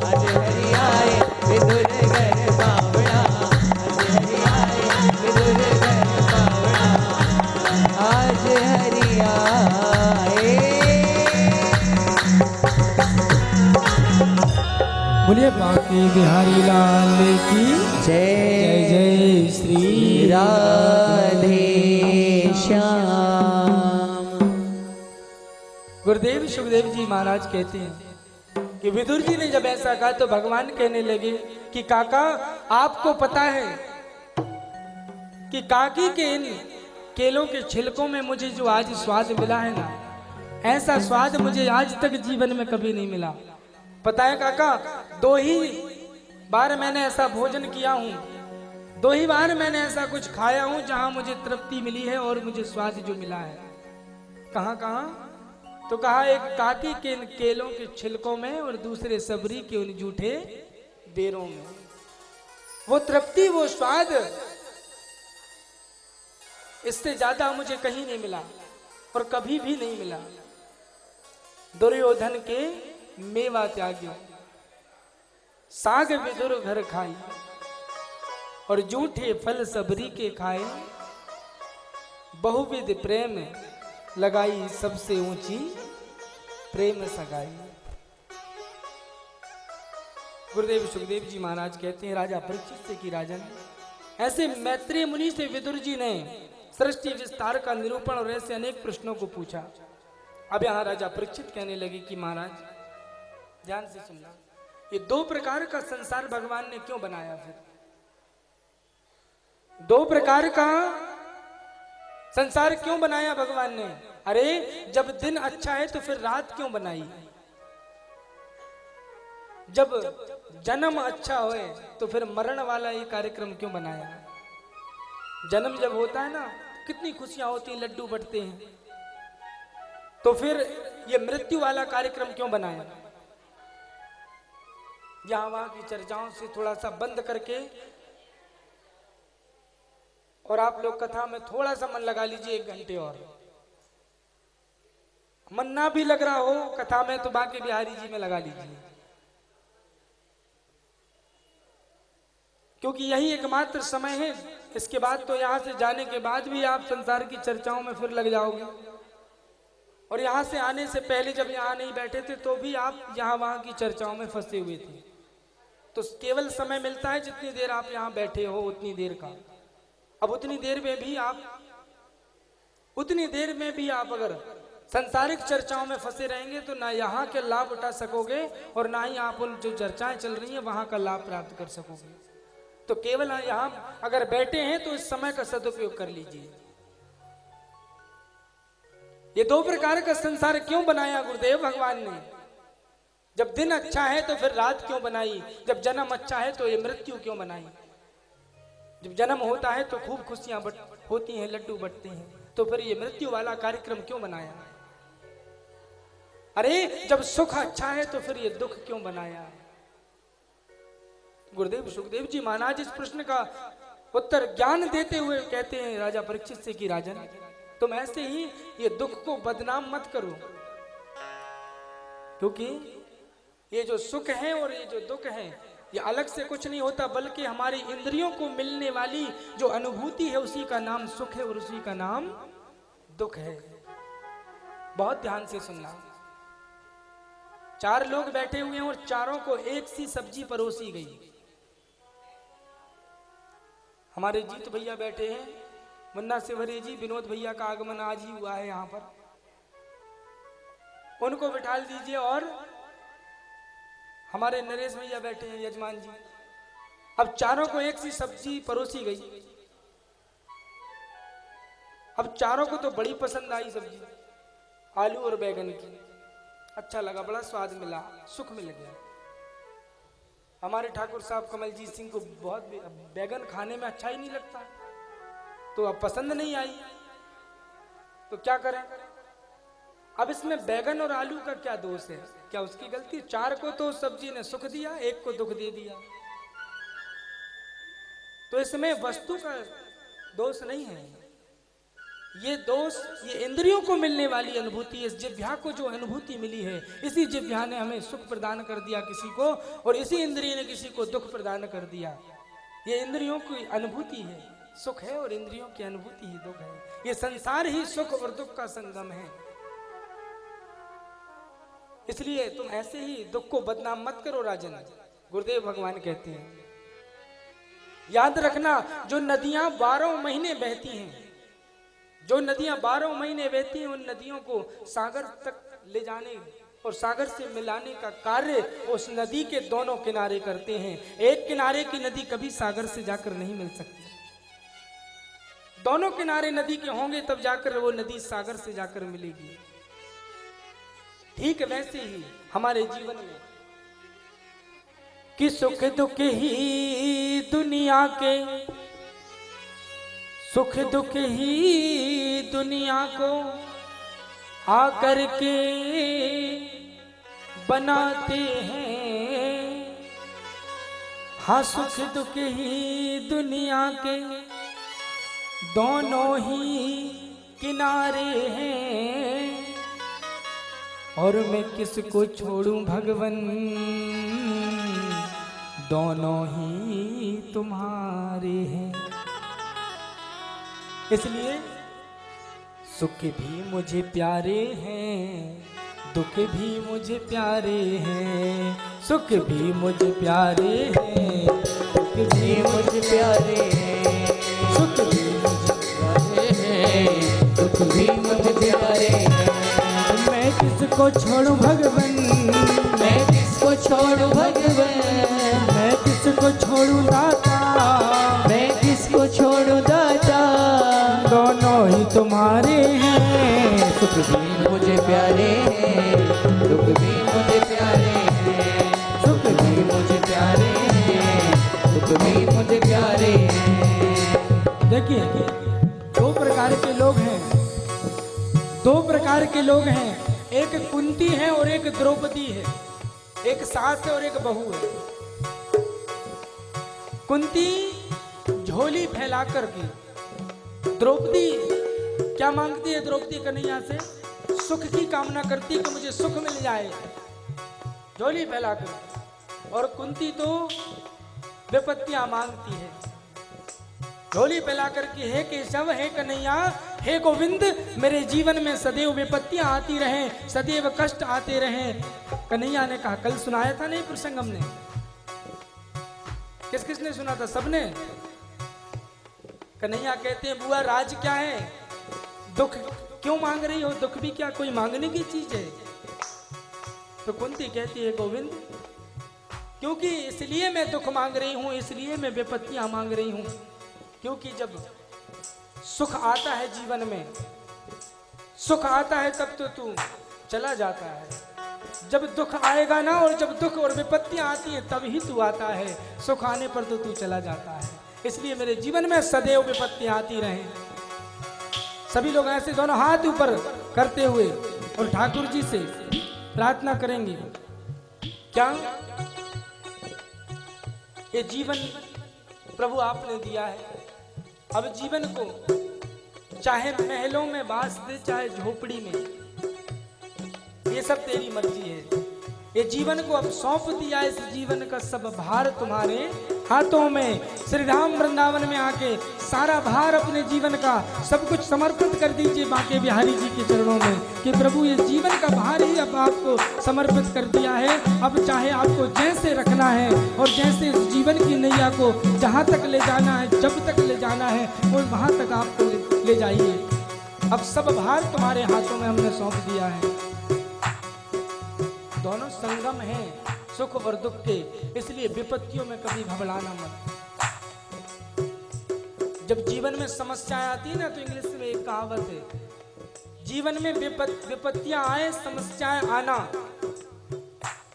S3: आज हरि आए विदुर घर पावना, आज हरि आए विदुर घर पावना, आज हरि आए।
S2: बोलिए बाकी बिहारी लाल की
S3: जय
S2: जय जय श्री
S3: राधे श्याम।
S2: गुरुदेव सुखदेव जी महाराज कहते हैं कि विदुर जी ने जब ऐसा कहा तो भगवान कहने लगे कि काका आपको पता है कि काकी के इन केलों के छिलकों में मुझे जो आज स्वाद मिला है ना, ऐसा स्वाद मुझे आज तक जीवन में कभी नहीं मिला। पता है काका, 2 ही बार मैंने ऐसा भोजन किया हूँ, 2 ही बार मैंने ऐसा कुछ खाया हूँ जहां मुझे तृप्ति मिली है और मुझे स्वाद जो मिला है। कहाँ कहाँ? तो कहा एक काकी के इन केलों के छिलकों में और दूसरे सबरी के उन जूठे बेरों में। वो तृप्ति, वो स्वाद इससे ज्यादा मुझे कहीं नहीं मिला और कभी भी नहीं मिला। दुर्योधन के मेवा त्याग्यो, साग विदुर घर खाई, और जूठे फल सबरी के खाए, बहुविध प्रेम लगाई सबसे ऊंची प्रेम सगाई। गुरुदेव सुखदेव जी महाराज कहते हैं राजा परीक्षित से कि राजन, ऐसे मैत्रेय मुनि से विदुर जी ने सृष्टि विस्तार का निरूपण और ऐसे अनेक प्रश्नों को पूछा। अब यहाँ राजा परीक्षित कहने लगे कि महाराज ध्यान से सुनना, ये 2 प्रकार का संसार भगवान ने क्यों बनाया? फिर 2 प्रकार का संसार क्यों बनाया भगवान ने? अरे जब दिन अच्छा है तो फिर रात क्यों बनाई? जब जन्म अच्छा होए तो फिर मरण वाला ये कार्यक्रम क्यों बनाया? जन्म जब होता है ना, कितनी खुशियां होती हैं, लड्डू बंटते हैं, तो फिर ये मृत्यु वाला कार्यक्रम क्यों बनाया? यहां वहां की चर्चाओं से थोड़ा सा बंद करके और आप लोग कथा में थोड़ा सा मन लगा लीजिए, 1 घंटे और। मन ना भी लग रहा हो कथा में तो बाकी बिहारी जी में लगा लीजिए, क्योंकि यही एकमात्र समय है। इसके बाद तो यहां से जाने के बाद भी आप संसार की चर्चाओं में फिर लग जाओगे, और यहां से आने से पहले जब यहां नहीं बैठे थे तो भी आप यहां वहां की चर्चाओं में फंसे हुए थे। तो केवल समय मिलता है जितनी देर आप यहां बैठे हो उतनी देर का। अब उतनी देर में भी आप अगर संसारिक चर्चाओं में फंसे रहेंगे तो ना यहाँ के लाभ उठा सकोगे और ना ही आप उन जो चर्चाएं चल रही हैं वहां का लाभ प्राप्त कर सकोगे। तो केवल यहाँ अगर बैठे हैं तो इस समय का सदुपयोग कर लीजिए। ये 2 प्रकार का संसार क्यों बनाया गुरुदेव भगवान ने? जब दिन अच्छा है तो फिर रात क्यों बनाई? जब जन्म अच्छा है तो ये मृत्यु क्यों बनाई? जब जन्म होता है तो खूब खुशियां होती हैं, लड्डू बंटते हैं, तो फिर ये मृत्यु वाला कार्यक्रम क्यों बनाया? अरे जब सुख अच्छा है तो फिर ये दुख क्यों बनाया है? गुरुदेव सुखदेव जी महाराज इस प्रश्न का उत्तर ज्ञान देते हुए कहते हैं राजा परीक्षित से कि राजन, तुम ऐसे ही ये दुख को बदनाम मत करो, क्योंकि ये जो सुख है और ये जो दुख है ये अलग से कुछ नहीं होता, बल्कि हमारी इंद्रियों को मिलने वाली जो अनुभूति है उसी का नाम सुख है और उसी का नाम दुख है। बहुत ध्यान से सुनना। 4 लोग बैठे हुए हैं और चारों को एक सी सब्जी परोसी गई। हमारे जीत भैया बैठे हैं, मुन्ना सिवरे जी, विनोद भैया का आगमन आज ही हुआ है यहाँ पर, उनको बिठा दीजिए। और हमारे नरेश भैया बैठे हैं, यजमान जी। अब चारों को एक सी सब्जी परोसी गई। अब चारों को तो बड़ी पसंद आई सब्जी, आलू और बैगन की। अच्छा लगा, बड़ा स्वाद मिला, सुख मिल गया। हमारे ठाकुर साहब कमलजीत सिंह को बहुत बैगन खाने में अच्छा ही नहीं लगता, तो अब पसंद नहीं आई, तो क्या करें? अब इसमें बैगन और आलू का क्या दोष है? क्या उसकी गलती? 4 को तो सब्जी ने सुख दिया, 1 को दुख दे दिया। तो इसमें वस्तु का दोष नहीं है, ये दोष ये इंद्रियों को मिलने वाली अनुभूति, इस जिह्वा को जो अनुभूति मिली है, इसी जिह्वा ने हमें सुख प्रदान कर दिया किसी को, और इसी इंद्रिय ने किसी को दुख प्रदान कर दिया। ये इंद्रियों की अनुभूति है सुख है, और इंद्रियों की अनुभूति ही दुख है। ये संसार ही सुख और दुख का संगम है। इसलिए तुम ऐसे ही दुख को बदनाम मत करो राजन। गुरुदेव भगवान कहते हैं, याद रखना, जो नदियां 12 महीने बहती हैं, जो नदियां 12 महीने बहती हैं, उन नदियों को सागर तक ले जाने और सागर से मिलाने का कार्य उस नदी के दोनों किनारे करते हैं। एक किनारे की नदी कभी सागर से जाकर नहीं मिल सकती, दोनों किनारे नदी के होंगे तब जाकर वो नदी सागर से जाकर मिलेगी। ठीक वैसे ही हमारे जीवन में कि सुख दुख ही दुनिया के, सुख दुख ही दुनिया को आकर के बनाते हैं। हाँ, सुख दुख ही दुनिया के दोनों ही किनारे हैं, और मैं किसको छोड़ूं भगवन, दोनों ही तुम्हारे हैं। इसलिए सुख भी मुझे प्यारे हैं, दुख भी मुझे प्यारे हैं। सुख भी मुझे प्यारे हैं, दुख भी मुझे प्यारे हैं। सुख भी मुझे प्यारे हैं, दुख भी मुझे प्यारे हैं। मैं किसको छोड़ूं भगवन, मैं किसको छोड़ूं भगवन, मैं किसको छोड़ूं दाता, मैं किसको छोड़ूं दाता, दोनों ही तुम्हारे हैं। सुख भी मुझे प्यारे हैं, दुख भी मुझे प्यारे हैं। सुख भी मुझे प्यारे हैं, दुख भी मुझे प्यारे हैं। देखिए, 2 प्रकार के लोग हैं, 2 प्रकार के लोग हैं। एक कुंती है और एक द्रौपदी है, एक सास है और एक बहू है। कुंती झोली फैलाकर की, द्रौपदी क्या मांगती है? द्रौपदी कन्हैया से सुख की कामना करती कि मुझे सुख मिल जाए, झोली फैलाकर। और कुंती तो विपत्तियां मांगती है, झोली फैलाकर के, हे केशव, हे कन्हैया, हे गोविंद, मेरे जीवन में सदैव विपत्तियां आती रहें, सदैव कष्ट आते रहें। कन्हैया ने कहा, कल सुनाया था नहीं प्रसंग हमने? किस किसने सुना था? सबने। कन्हैया कहते हैं, बुआ राज क्या है? दुख क्यों मांग रही हो? दुख भी क्या कोई मांगने की चीज है? तो कुंती कहती है, गोविंद, क्योंकि इसलिए मैं दुख मांग रही हूं, इसलिए मैं विपत्तियां मांग रही हूं, क्योंकि जब सुख आता है जीवन में, सुख आता है तब तो तू चला जाता है। जब दुख आएगा ना, और जब दुख और विपत्तियां आती हैं तब ही तू आता है, सुख आने पर तो तू चला जाता है। इसलिए मेरे जीवन में सदैव विपत्तियां आती रहें। सभी लोग ऐसे दोनों हाथ ऊपर करते हुए और ठाकुर जी से प्रार्थना करेंगे। क्या ये जीवन प्रभु आपने दिया है, अब जीवन को चाहे महलों में बास दे चाहे झोपड़ी में, ये सब तेरी मर्जी है। ये जीवन को अब सौंप दिया, इस जीवन का सब भार तुम्हारे हाथों में। श्री राम वृंदावन में आके सारा भार अपने जीवन का सब कुछ समर्पित कर दीजिए बांके बिहारी जी के चरणों में कि प्रभु ये जीवन का भार ही अब आपको समर्पित कर दिया है। अब चाहे आपको जैसे रखना है और जैसे इस जीवन की नैया को जहाँ तक ले जाना है, जब तक ले जाना है, वो वहाँ तक आपको ले जाइए। अब सब भार तुम्हारे हाथों में हमने सौंप दिया है। दोनों संगम हैं, सुख और दुख के, इसलिए विपत्तियों में कभी घबराना मत। जब जीवन में समस्याएं आती है ना, तो इंग्लिश में एक कहावत है, जीवन में विपत्तियां आए समस्याएं आना।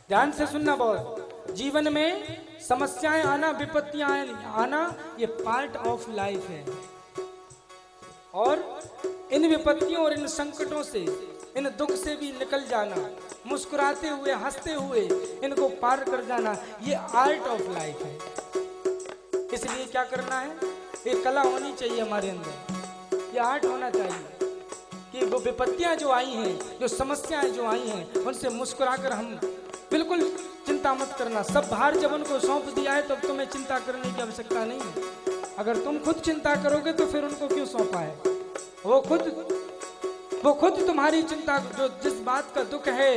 S2: ध्यान से सुनना बहुत, जीवन में समस्याएं आना, विपत्तियां आना, ये पार्ट ऑफ लाइफ है। और इन विपत्तियों और इन संकटों से, इन दुख से भी निकल जाना, मुस्कुराते हुए हंसते हुए इनको पार कर जाना, ये आर्ट ऑफ लाइफ है। इसलिए क्या करना है, ये कला होनी चाहिए हमारे अंदर, ये आर्ट होना चाहिए कि वो विपत्तियां जो आई हैं, जो समस्याएं जो आई हैं, उनसे मुस्कुराकर हम बिल्कुल चिंता मत करना। सब भार जब उनको सौंप दिया है, तब तुम्हें चिंता करने की आवश्यकता नहीं है। अगर तुम खुद चिंता करोगे तो फिर उनको क्यों सौंपा है? वो खुद तुम्हारी चिंता, जो जिस बात का दुख है,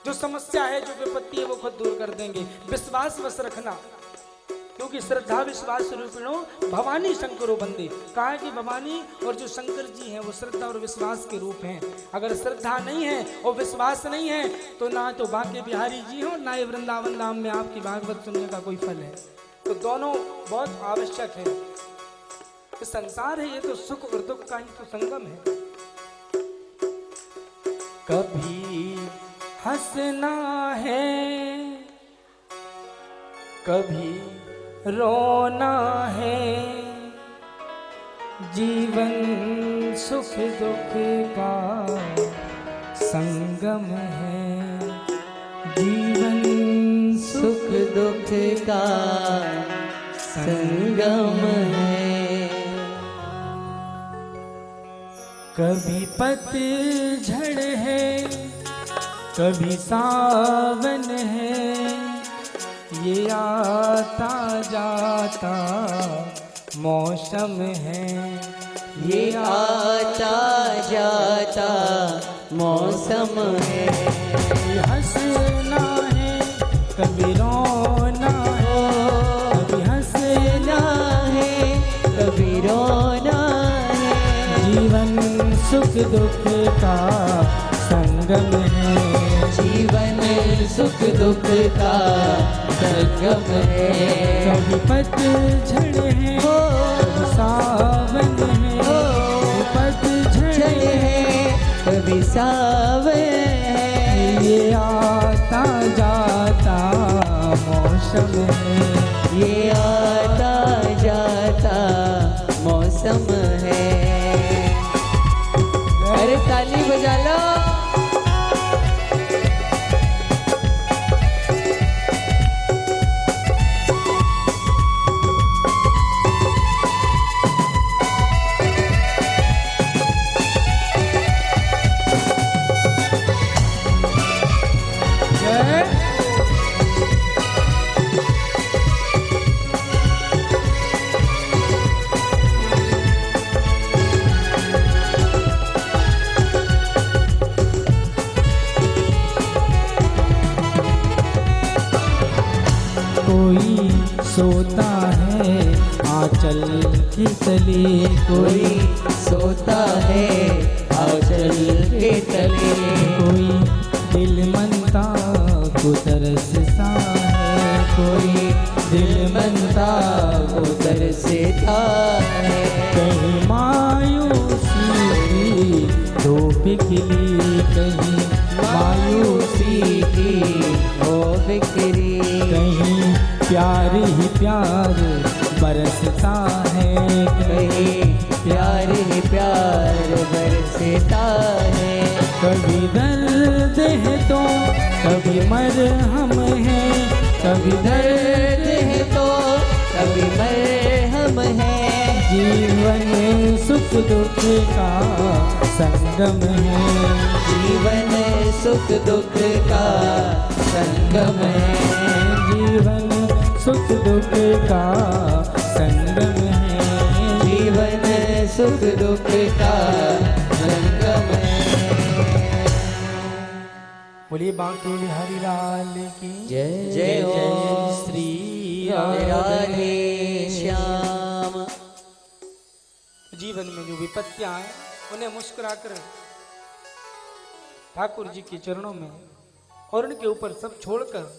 S2: जो समस्या है, जो विपत्ति है, वो खुद दूर कर देंगे। विश्वास बस रखना, क्योंकि श्रद्धा विश्वास रूपिणो भवानी शंकरो बंदे। कहा है कि भवानी और जो शंकर जी हैं वो श्रद्धा और विश्वास के रूप हैं। अगर श्रद्धा नहीं है और विश्वास नहीं है तो ना तो बांके बिहारी जी हो, ना ये वृंदावन धाम में आपकी भागवत सुनने का कोई फल है। तो दोनों बहुत आवश्यक है। ये संसार है, ये तो सुख और दुख का ही तो संगम है। कभी हंसना है, कभी रोना है, जीवन सुख दुख का संगम है। जीवन
S3: सुख दुख का संगम है।
S2: कभी पतझड़ है, कभी सावन है, ये आता जाता मौसम है।
S3: ये आता जाता मौसम है।
S2: हंसना है, कभी रोना है, कभी हंसना
S3: है, कभी रोना है।
S2: जीवन सुख दुख का संगम है।
S3: जीवन सुख दुख का संगम है।
S2: कभी पतझड़ है, कभी सावन है, कभी पतझड़ है,
S3: कभी सावन है।
S2: ये आता जाता मौसम है।
S3: ये आता जाता मौसम है। अरे ताली बजा लो।
S2: कोई सोता है आंचल की तले,
S3: कोई सोता है आंचल के तले।
S2: कोई दिल मनता को तरसता है,
S3: कोई दिल मनता को तरसता है।
S2: कहीं मायूसी की धूप खिली, कहीं
S3: मायूसी की ओ बिखरी।
S2: कहीं प्यार ही प्यार बरसता है,
S3: कहीं प्यार ही प्यार बरसता है।
S2: कभी दर्द है तो कभी मरहम है, कभी
S3: दर्द है तो कभी मरहम है।
S2: जीवन सुख दुख का संगम है,
S3: जीवन सुख दुख का संगम है।
S2: जीवन सुख दुख का संगम है,
S3: जीवन सुख दुख का संगम है।
S2: बोलिए बांके बिहारी लाल की
S3: जय
S2: जय
S3: हो
S2: श्री
S3: राधे श्याम।
S2: जीवन में जो विपत्तियां आए उन्हें मुस्कुराकर ठाकुर जी के चरणों में और उनके ऊपर सब छोड़कर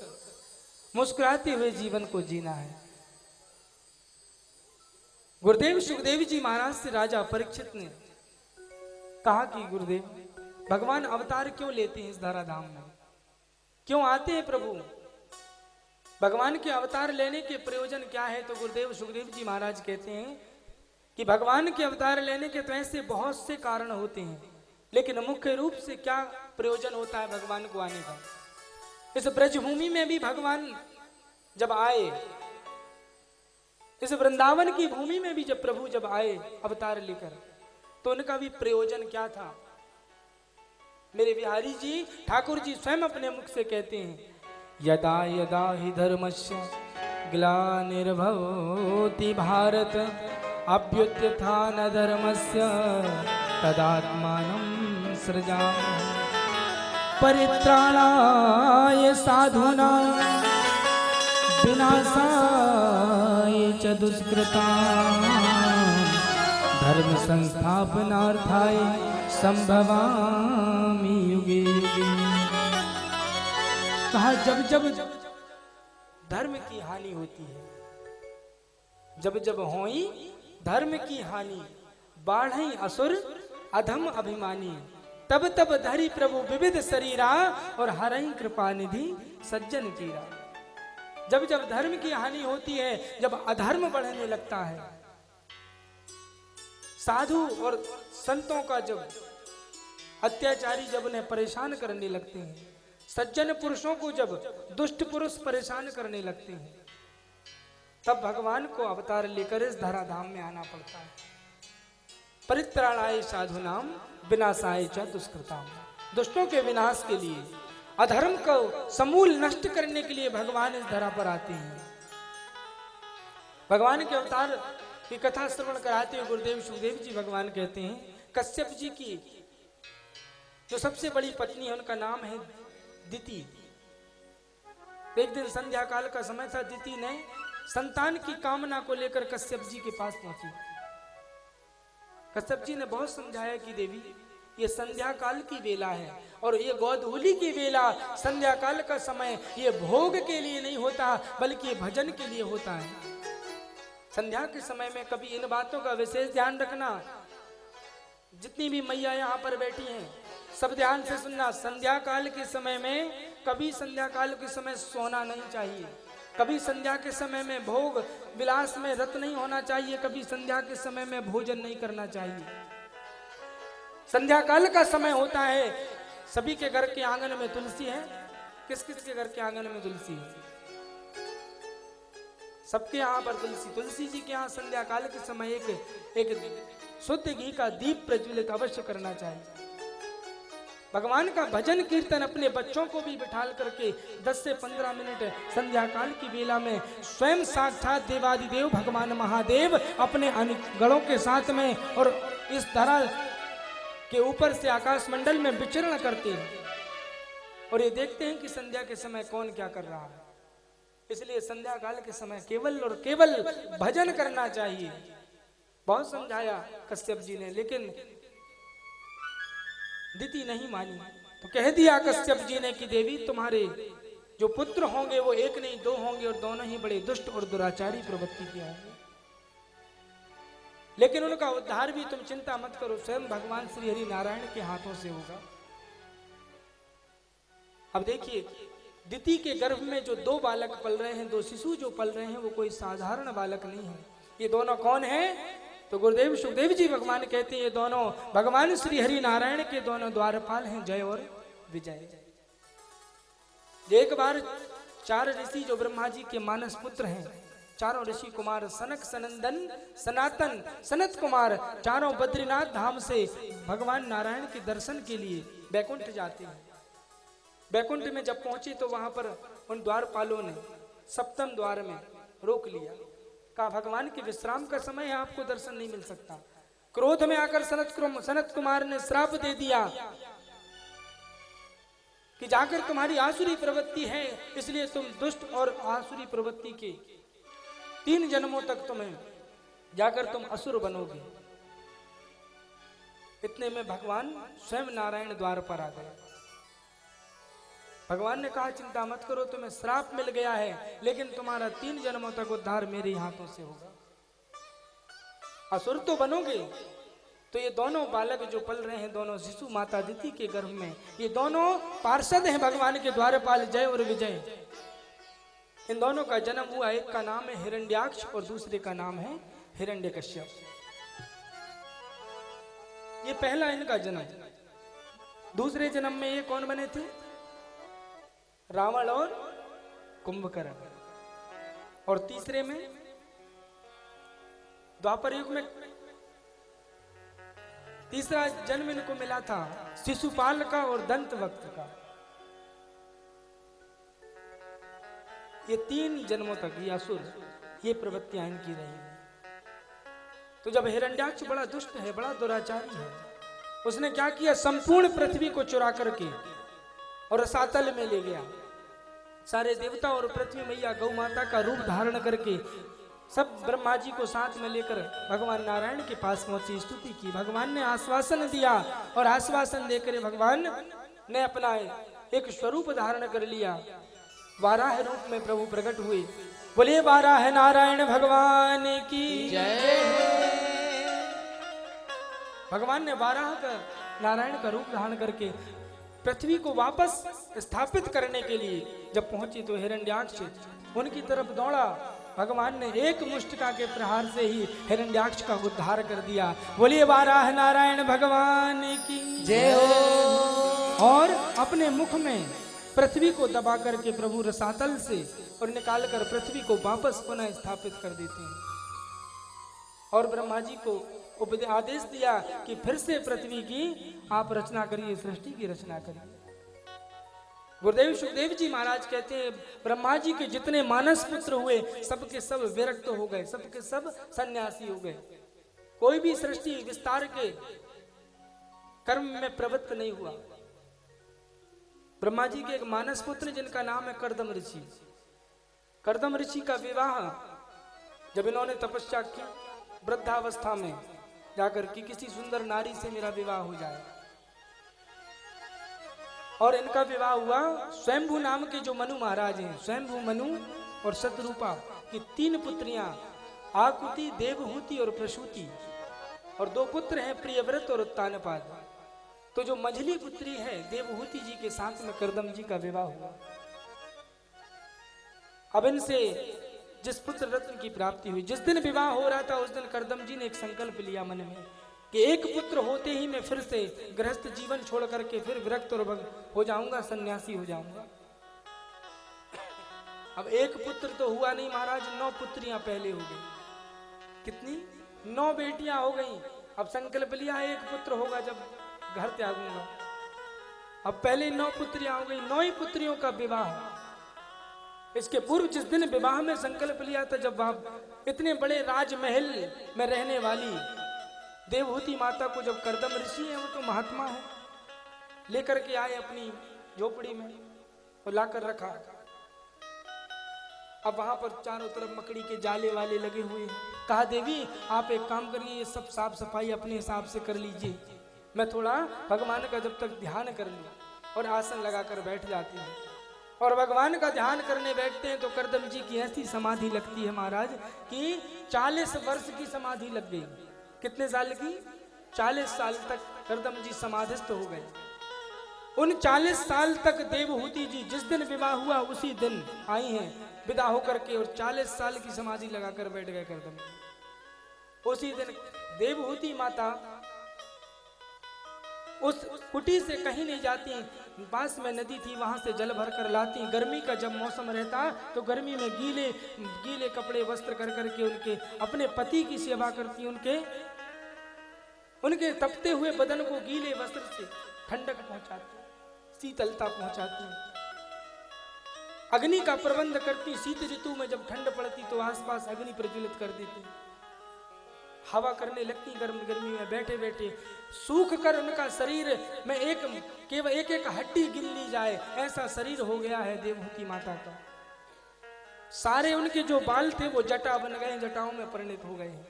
S2: मुस्कुराते हुए जीवन को जीना है। गुरुदेव सुखदेव जी महाराज से राजा परीक्षित ने कहा कि गुरुदेव, भगवान अवतार क्यों लेते हैं इस धराधाम में, क्यों आते हैं प्रभु, भगवान के अवतार लेने के प्रयोजन क्या है? तो गुरुदेव सुखदेव जी महाराज कहते हैं कि भगवान के अवतार लेने के तो ऐसे बहुत से कारण होते हैं, लेकिन मुख्य रूप से क्या प्रयोजन होता है भगवान को आने का? इस ब्रजभूमि में भी भगवान जब आए, इस वृंदावन की भूमि में भी जब प्रभु जब आए अवतार लेकर, तो उनका भी प्रयोजन क्या था? मेरे बिहारी जी ठाकुर जी स्वयं अपने मुख से कहते हैं, यदा यदा हि धर्मस्य ग्लानिर्भवति भारत अभ्युत्थान धर्मस्य तदात्मानं सृजामि परित्राणाय साधूनां विनाशाय च दुष्कृतां धर्म संस्थापनार्थाय संभवामि युगे युगे। कहा जब जब धर्म की हानि होती है, जब जब होई धर्म की हानि, बाढ़ई असुर अधम अभिमानी, तब तब धरी प्रभु विविध शरीरा और हरई कृपा निधि सज्जन कीरा। जब जब धर्म की हानि होती है, जब अधर्म बढ़ने लगता है, साधु और संतों का जब अत्याचारी जब उन्हें परेशान करने लगते हैं, सज्जन पुरुषों को जब दुष्ट पुरुष परेशान करने लगते हैं, तब भगवान को अवतार लेकर इस धराधाम में आना पड़ता है। परित्राणाय साधुनाम विनाशाय च दुष्कृताम, दुष्टों के विनाश के लिए, अधर्म को समूल नष्ट करने के लिए भगवान इस धरा पर आते हैं। भगवान के अवतार की कथा श्रवण कराते हुए गुरुदेव सुखदेव जी भगवान कहते हैं, कश्यप जी की जो सबसे बड़ी पत्नी है उनका नाम है दिति। एक दिन संध्या काल का समय था, दिति ने संतान की कामना को लेकर कश्यप जी के पास पहुंची। कश्यप जी ने बहुत समझाया कि देवी, ये संध्या काल की वेला है और ये गोधूली की वेला, संध्या काल का समय ये भोग के लिए नहीं होता बल्कि ये भजन के लिए होता है। संध्या के समय में कभी इन बातों का विशेष ध्यान रखना। जितनी भी मैया यहाँ पर बैठी हैं सब ध्यान से सुनना। संध्या काल के समय में कभी संध्या काल के समय सोना नहीं चाहिए, कभी संध्या के समय में भोग विलास में रत नहीं होना चाहिए, कभी संध्या के समय में भोजन नहीं करना चाहिए। संध्या काल का समय होता है, सभी के घर के आंगन में तुलसी है। किस किस के घर के आंगन में तुलसी है? सबके यहाँ पर तुलसी। तुलसी जी के यहाँ संध्या काल के समय एक शुद्ध घी का दीप प्रज्वलित अवश्य करना चाहिए। भगवान का भजन कीर्तन अपने बच्चों को भी बिठाल करके 10 से 15 मिनट संध्या काल की बेला में स्वयं साक्षात देवादिदेव भगवान महादेव अपने गणों के साथ में और इस धरा के ऊपर से आकाश मंडल में विचरण करते हैं और ये देखते हैं कि संध्या के समय कौन क्या कर रहा है। इसलिए संध्या काल के समय केवल और केवल भजन करना चाहिए। बहुत समझाया कश्यप जी ने, लेकिन दिति नहीं मानी। तो कह दिया कश्यप जी ने कि देवी, तुम्हारे जो पुत्र होंगे वो एक नहीं दो होंगे और दोनों ही बड़े दुष्ट और दुराचारी प्रवृत्ति के होंगे, लेकिन उनका उद्धार भी तुम चिंता मत करो, स्वयं भगवान श्री हरि नारायण के हाथों से होगा। अब देखिए, दिति के गर्भ में जो 2 बालक पल रहे हैं, 2 शिशु जो पल रहे हैं, वो कोई साधारण बालक नहीं है। ये दोनों कौन है? तो गुरुदेव सुखदेव जी भगवान कहते हैं ये दोनों भगवान श्री हरि नारायण के दोनों द्वारपाल हैं, जय और विजय। एक बार 4 ऋषि जो ब्रह्मा जी के मानस पुत्र हैं, चारों ऋषि कुमार सनक सनंदन सनातन सनत कुमार, चारों बद्रीनाथ धाम से भगवान नारायण के दर्शन के लिए बैकुंठ जाते हैं। बैकुंठ में जब पहुंचे तो वहां पर उन द्वारपालों ने सप्तम द्वार में रोक लिया, कहा भगवान के विश्राम का समय है, आपको दर्शन नहीं मिल सकता। क्रोध में आकर सनत कुमार ने श्राप दे दिया कि जाकर तुम्हारी आसुरी प्रवृत्ति है, इसलिए तुम दुष्ट और आसुरी प्रवृत्ति के 3 जन्मों तक तुम्हें जाकर तुम असुर बनोगे। इतने में भगवान स्वयं नारायण द्वार पर आ गए। भगवान ने कहा चिंता मत करो, तुम्हें श्राप मिल गया है, लेकिन तुम्हारा 3 जन्मों तक उद्धार मेरे हाथों से होगा। असुर तो बनोगे। तो ये दोनों बालक जो पल रहे हैं, दोनों शिशु माता अदिति के गर्भ में, ये दोनों पार्षद हैं भगवान के द्वारपाल जय और विजय। इन दोनों का जन्म हुआ, एक का नाम है हिरण्यक्ष और दूसरे का नाम है हिरण्यकश्यप। ये पहला इनका जन्म। दूसरे जन्म में ये कौन बने थे? रावण और कुंभकर्ण। और तीसरे में द्वापर युग में तीसरा जन्म इनको मिला था शिशुपाल का और दंतवक्त का। ये 3 जन्मों तक ये असुर, ये प्रवृत्तियां इनकी रही। तो जब हिरण्यक्ष बड़ा दुष्ट है, बड़ा दुराचारी है, उसने क्या किया, संपूर्ण पृथ्वी को चुरा करके और रसातल में ले गया। सारे देवता और पृथ्वी मैया गौ माता का रूप धारण करके सब ब्रह्मा जी को साथ में लेकर भगवान नारायण के पास पहुंची, स्तुति की। भगवान ने आश्वासन दिया और आश्वासन देकर भगवान ने अपना एक स्वरूप धारण कर लिया। वाराह रूप में प्रभु प्रकट हुए। बोले वाराह नारायण भगवान की जय। भगवान ने वाराह का नारायण का रूप धारण करके पृथ्वी को वापस स्थापित करने के लिए जब पहुंची तो हिरण्यक्ष उनकी तरफ दौड़ा। भगवान ने एक मुष्टिका के प्रहार से ही हिरण्यक्ष का उद्धार कर दिया। बोलिए वाराह नारायण भगवान की जय हो। और अपने मुख में पृथ्वी को दबा करके प्रभु रसातल से और निकालकर पृथ्वी को वापस पुनः स्थापित कर देते हैं। और ब्रह्मा जी को आदेश दिया कि फिर से पृथ्वी की आप रचना करिए, सृष्टि की रचना करिए। गुरुदेव सुखदेव जी महाराज कहते हैं ब्रह्मा जी के जितने मानस पुत्र हुए सबके सब विरक्त हो गए, सबके सब सन्यासी हो गए। कोई भी सृष्टि विस्तार के कर्म में प्रवृत्त नहीं हुआ। ब्रह्मा जी के एक मानस पुत्र जिनका नाम है कर्दम ऋषि। कर्दम ऋषि का विवाह जब इन्होंने तपस्या की वृद्धावस्था में जाकर कि किसी सुंदर नारी से मेरा विवाह हो जाए, और इनका विवाह हुआ स्वयंभू नाम के जो मनु महाराज हैं, स्वयंभू मनु और शतरूपा की 3 पुत्रियां आकुति, देवहूति और प्रसूति, और 2 पुत्र हैं प्रियव्रत और उत्तानपाद। तो जो मंझली पुत्री है देवहूति जी के साथ में कर्दम जी का विवाह हुआ। अब इनसे जिस पुत्र रत्न की प्राप्ति हुई, जिस दिन विवाह हो रहा था उस दिन कर्दम जी ने एक संकल्प लिया मन में कि एक पुत्र होते ही मैं फिर से गृहस्थ जीवन छोड़ करके फिर विरक्त और हो जाऊंगा, सन्यासी हो जाऊंगा। अब एक पुत्र तो हुआ नहीं महाराज, 9 पुत्रियां पहले हो गई। कितनी? 9 बेटियां हो गई। अब संकल्प लिया एक पुत्र होगा जब घर त्यागूंगा। अब पहले 9 पुत्रियां हो गई, 9 ही पुत्रियों का विवाह। इसके पूर्व जिस दिन विवाह में संकल्प लिया था, जब आप इतने बड़े राजमहल में रहने वाली देवहूति माता को जब कर्दम ऋषि है, वो तो महात्मा है, लेकर के आए अपनी झोपड़ी में और लाकर रखा। अब वहां पर चारों तरफ मकड़ी के जाले वाले लगे हुए हैं। कहा देवी आप एक काम करिए, ये सब साफ सफाई अपने हिसाब से कर लीजिए, मैं थोड़ा भगवान का जब तक ध्यान कर लूं। और आसन लगाकर बैठ जाती है और भगवान का ध्यान करने बैठते हैं तो कर्दम जी की ऐसी समाधि लगती है महाराज कि 40 वर्ष की समाधि लग गई। कितने साल की? 40 साल तक कर्दम जी समाधिस्थ हो गए। उन 40 साल तक देवहूति जी जिस दिन विवाह हुआ उसी दिन आई हैं विदा होकर के, और 40 साल की समाधि लगाकर बैठ गए कर्दम। उसी दिन देवहूति माता उस कुटी से कहीं नहीं जाती, पास में नदी थी, वहां से जल भर कर लाती। गर्मी का जब मौसम रहता तो गर्मी में गीले गीले कपड़े वस्त्र कर करके उनके अपने पति की सेवा करती, उनके तपते हुए बदन को गीले वस्त्र से ठंडक पहुंचाती, शीतलता पहुंचाती, अग्नि का प्रबंध करती। शीत ऋतु में जब ठंड पड़ती तो आसपास अग्नि प्रज्वलित कर देती, हवा करने लगती। गर्मी में बैठे बैठे सूख कर उनका शरीर में केवल एक एक हड्डी गिन ली जाए, ऐसा शरीर हो गया है देवहूति माता का। सारे उनके जो बाल थे वो जटा बन गए, जटाओं में परिणत हो गए हैं।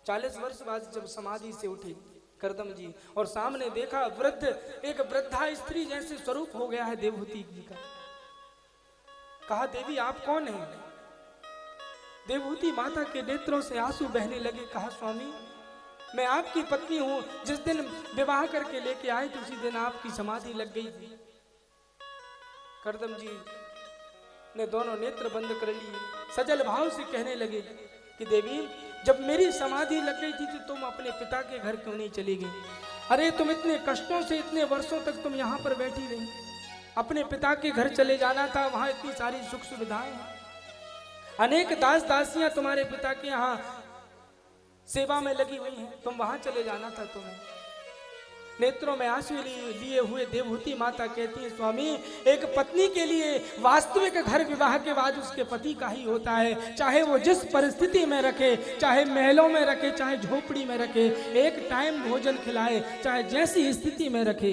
S2: 40 वर्ष बाद जब समाधि से उठे करदम जी और सामने देखा एक वृद्धा स्त्री जैसे स्वरूप हो गया है देवहूति जी का। कहा, देवी आप कौन हैं? देवहूति माता के नेत्रों से आंसू बहने लगे। कहा, स्वामी मैं आपकी पत्नी हूं, जिस दिन विवाह करके लेके आए थे उसी दिन आपकी समाधि लग गई थी। करदम जी ने दोनों नेत्र बंद कर लिए, सजल भाव से कहने लगे कि देवी जब मेरी समाधि लग गई थी तो तुम अपने पिता के घर क्यों नहीं चली गई? अरे तुम इतने कष्टों से इतने वर्षों तक तुम यहाँ पर बैठी रही, अपने पिता के घर चले जाना था, वहां इतनी सारी सुख सुविधाएं हैं, अनेक दास दासियां तुम्हारे पिता के यहाँ सेवा में लगी हुई हैं, तुम वहां चले जाना था तुम्हें। नेत्रों में आंसू लिए हुए देवहूति माता कहती है, स्वामी एक पत्नी के लिए वास्तविक घर विवाह के बाद उसके पति का ही होता है, चाहे वो जिस परिस्थिति में रखे, चाहे महलों में रखे, चाहे झोपड़ी में रखे, एक टाइम भोजन खिलाए, चाहे जैसी स्थिति में रखे,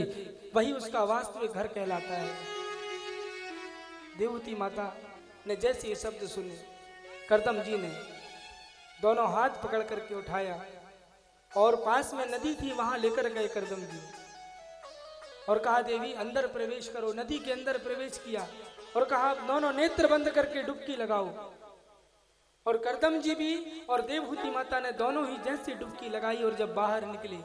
S2: वही उसका वास्तविक घर कहलाता है। देवहूति माता ने जैसे ये शब्द सुने, करदम जी ने दोनों हाथ पकड़ करके उठाया और पास में नदी थी वहां लेकर गए करदम जी और कहा, देवी अंदर प्रवेश करो। नदी के अंदर प्रवेश किया और कहा, दोनों नेत्र बंद करके डुबकी लगाओ। और करदम जी भी और देवहूति माता ने दोनों ही जैसे डुबकी लगाई और जब बाहर निकले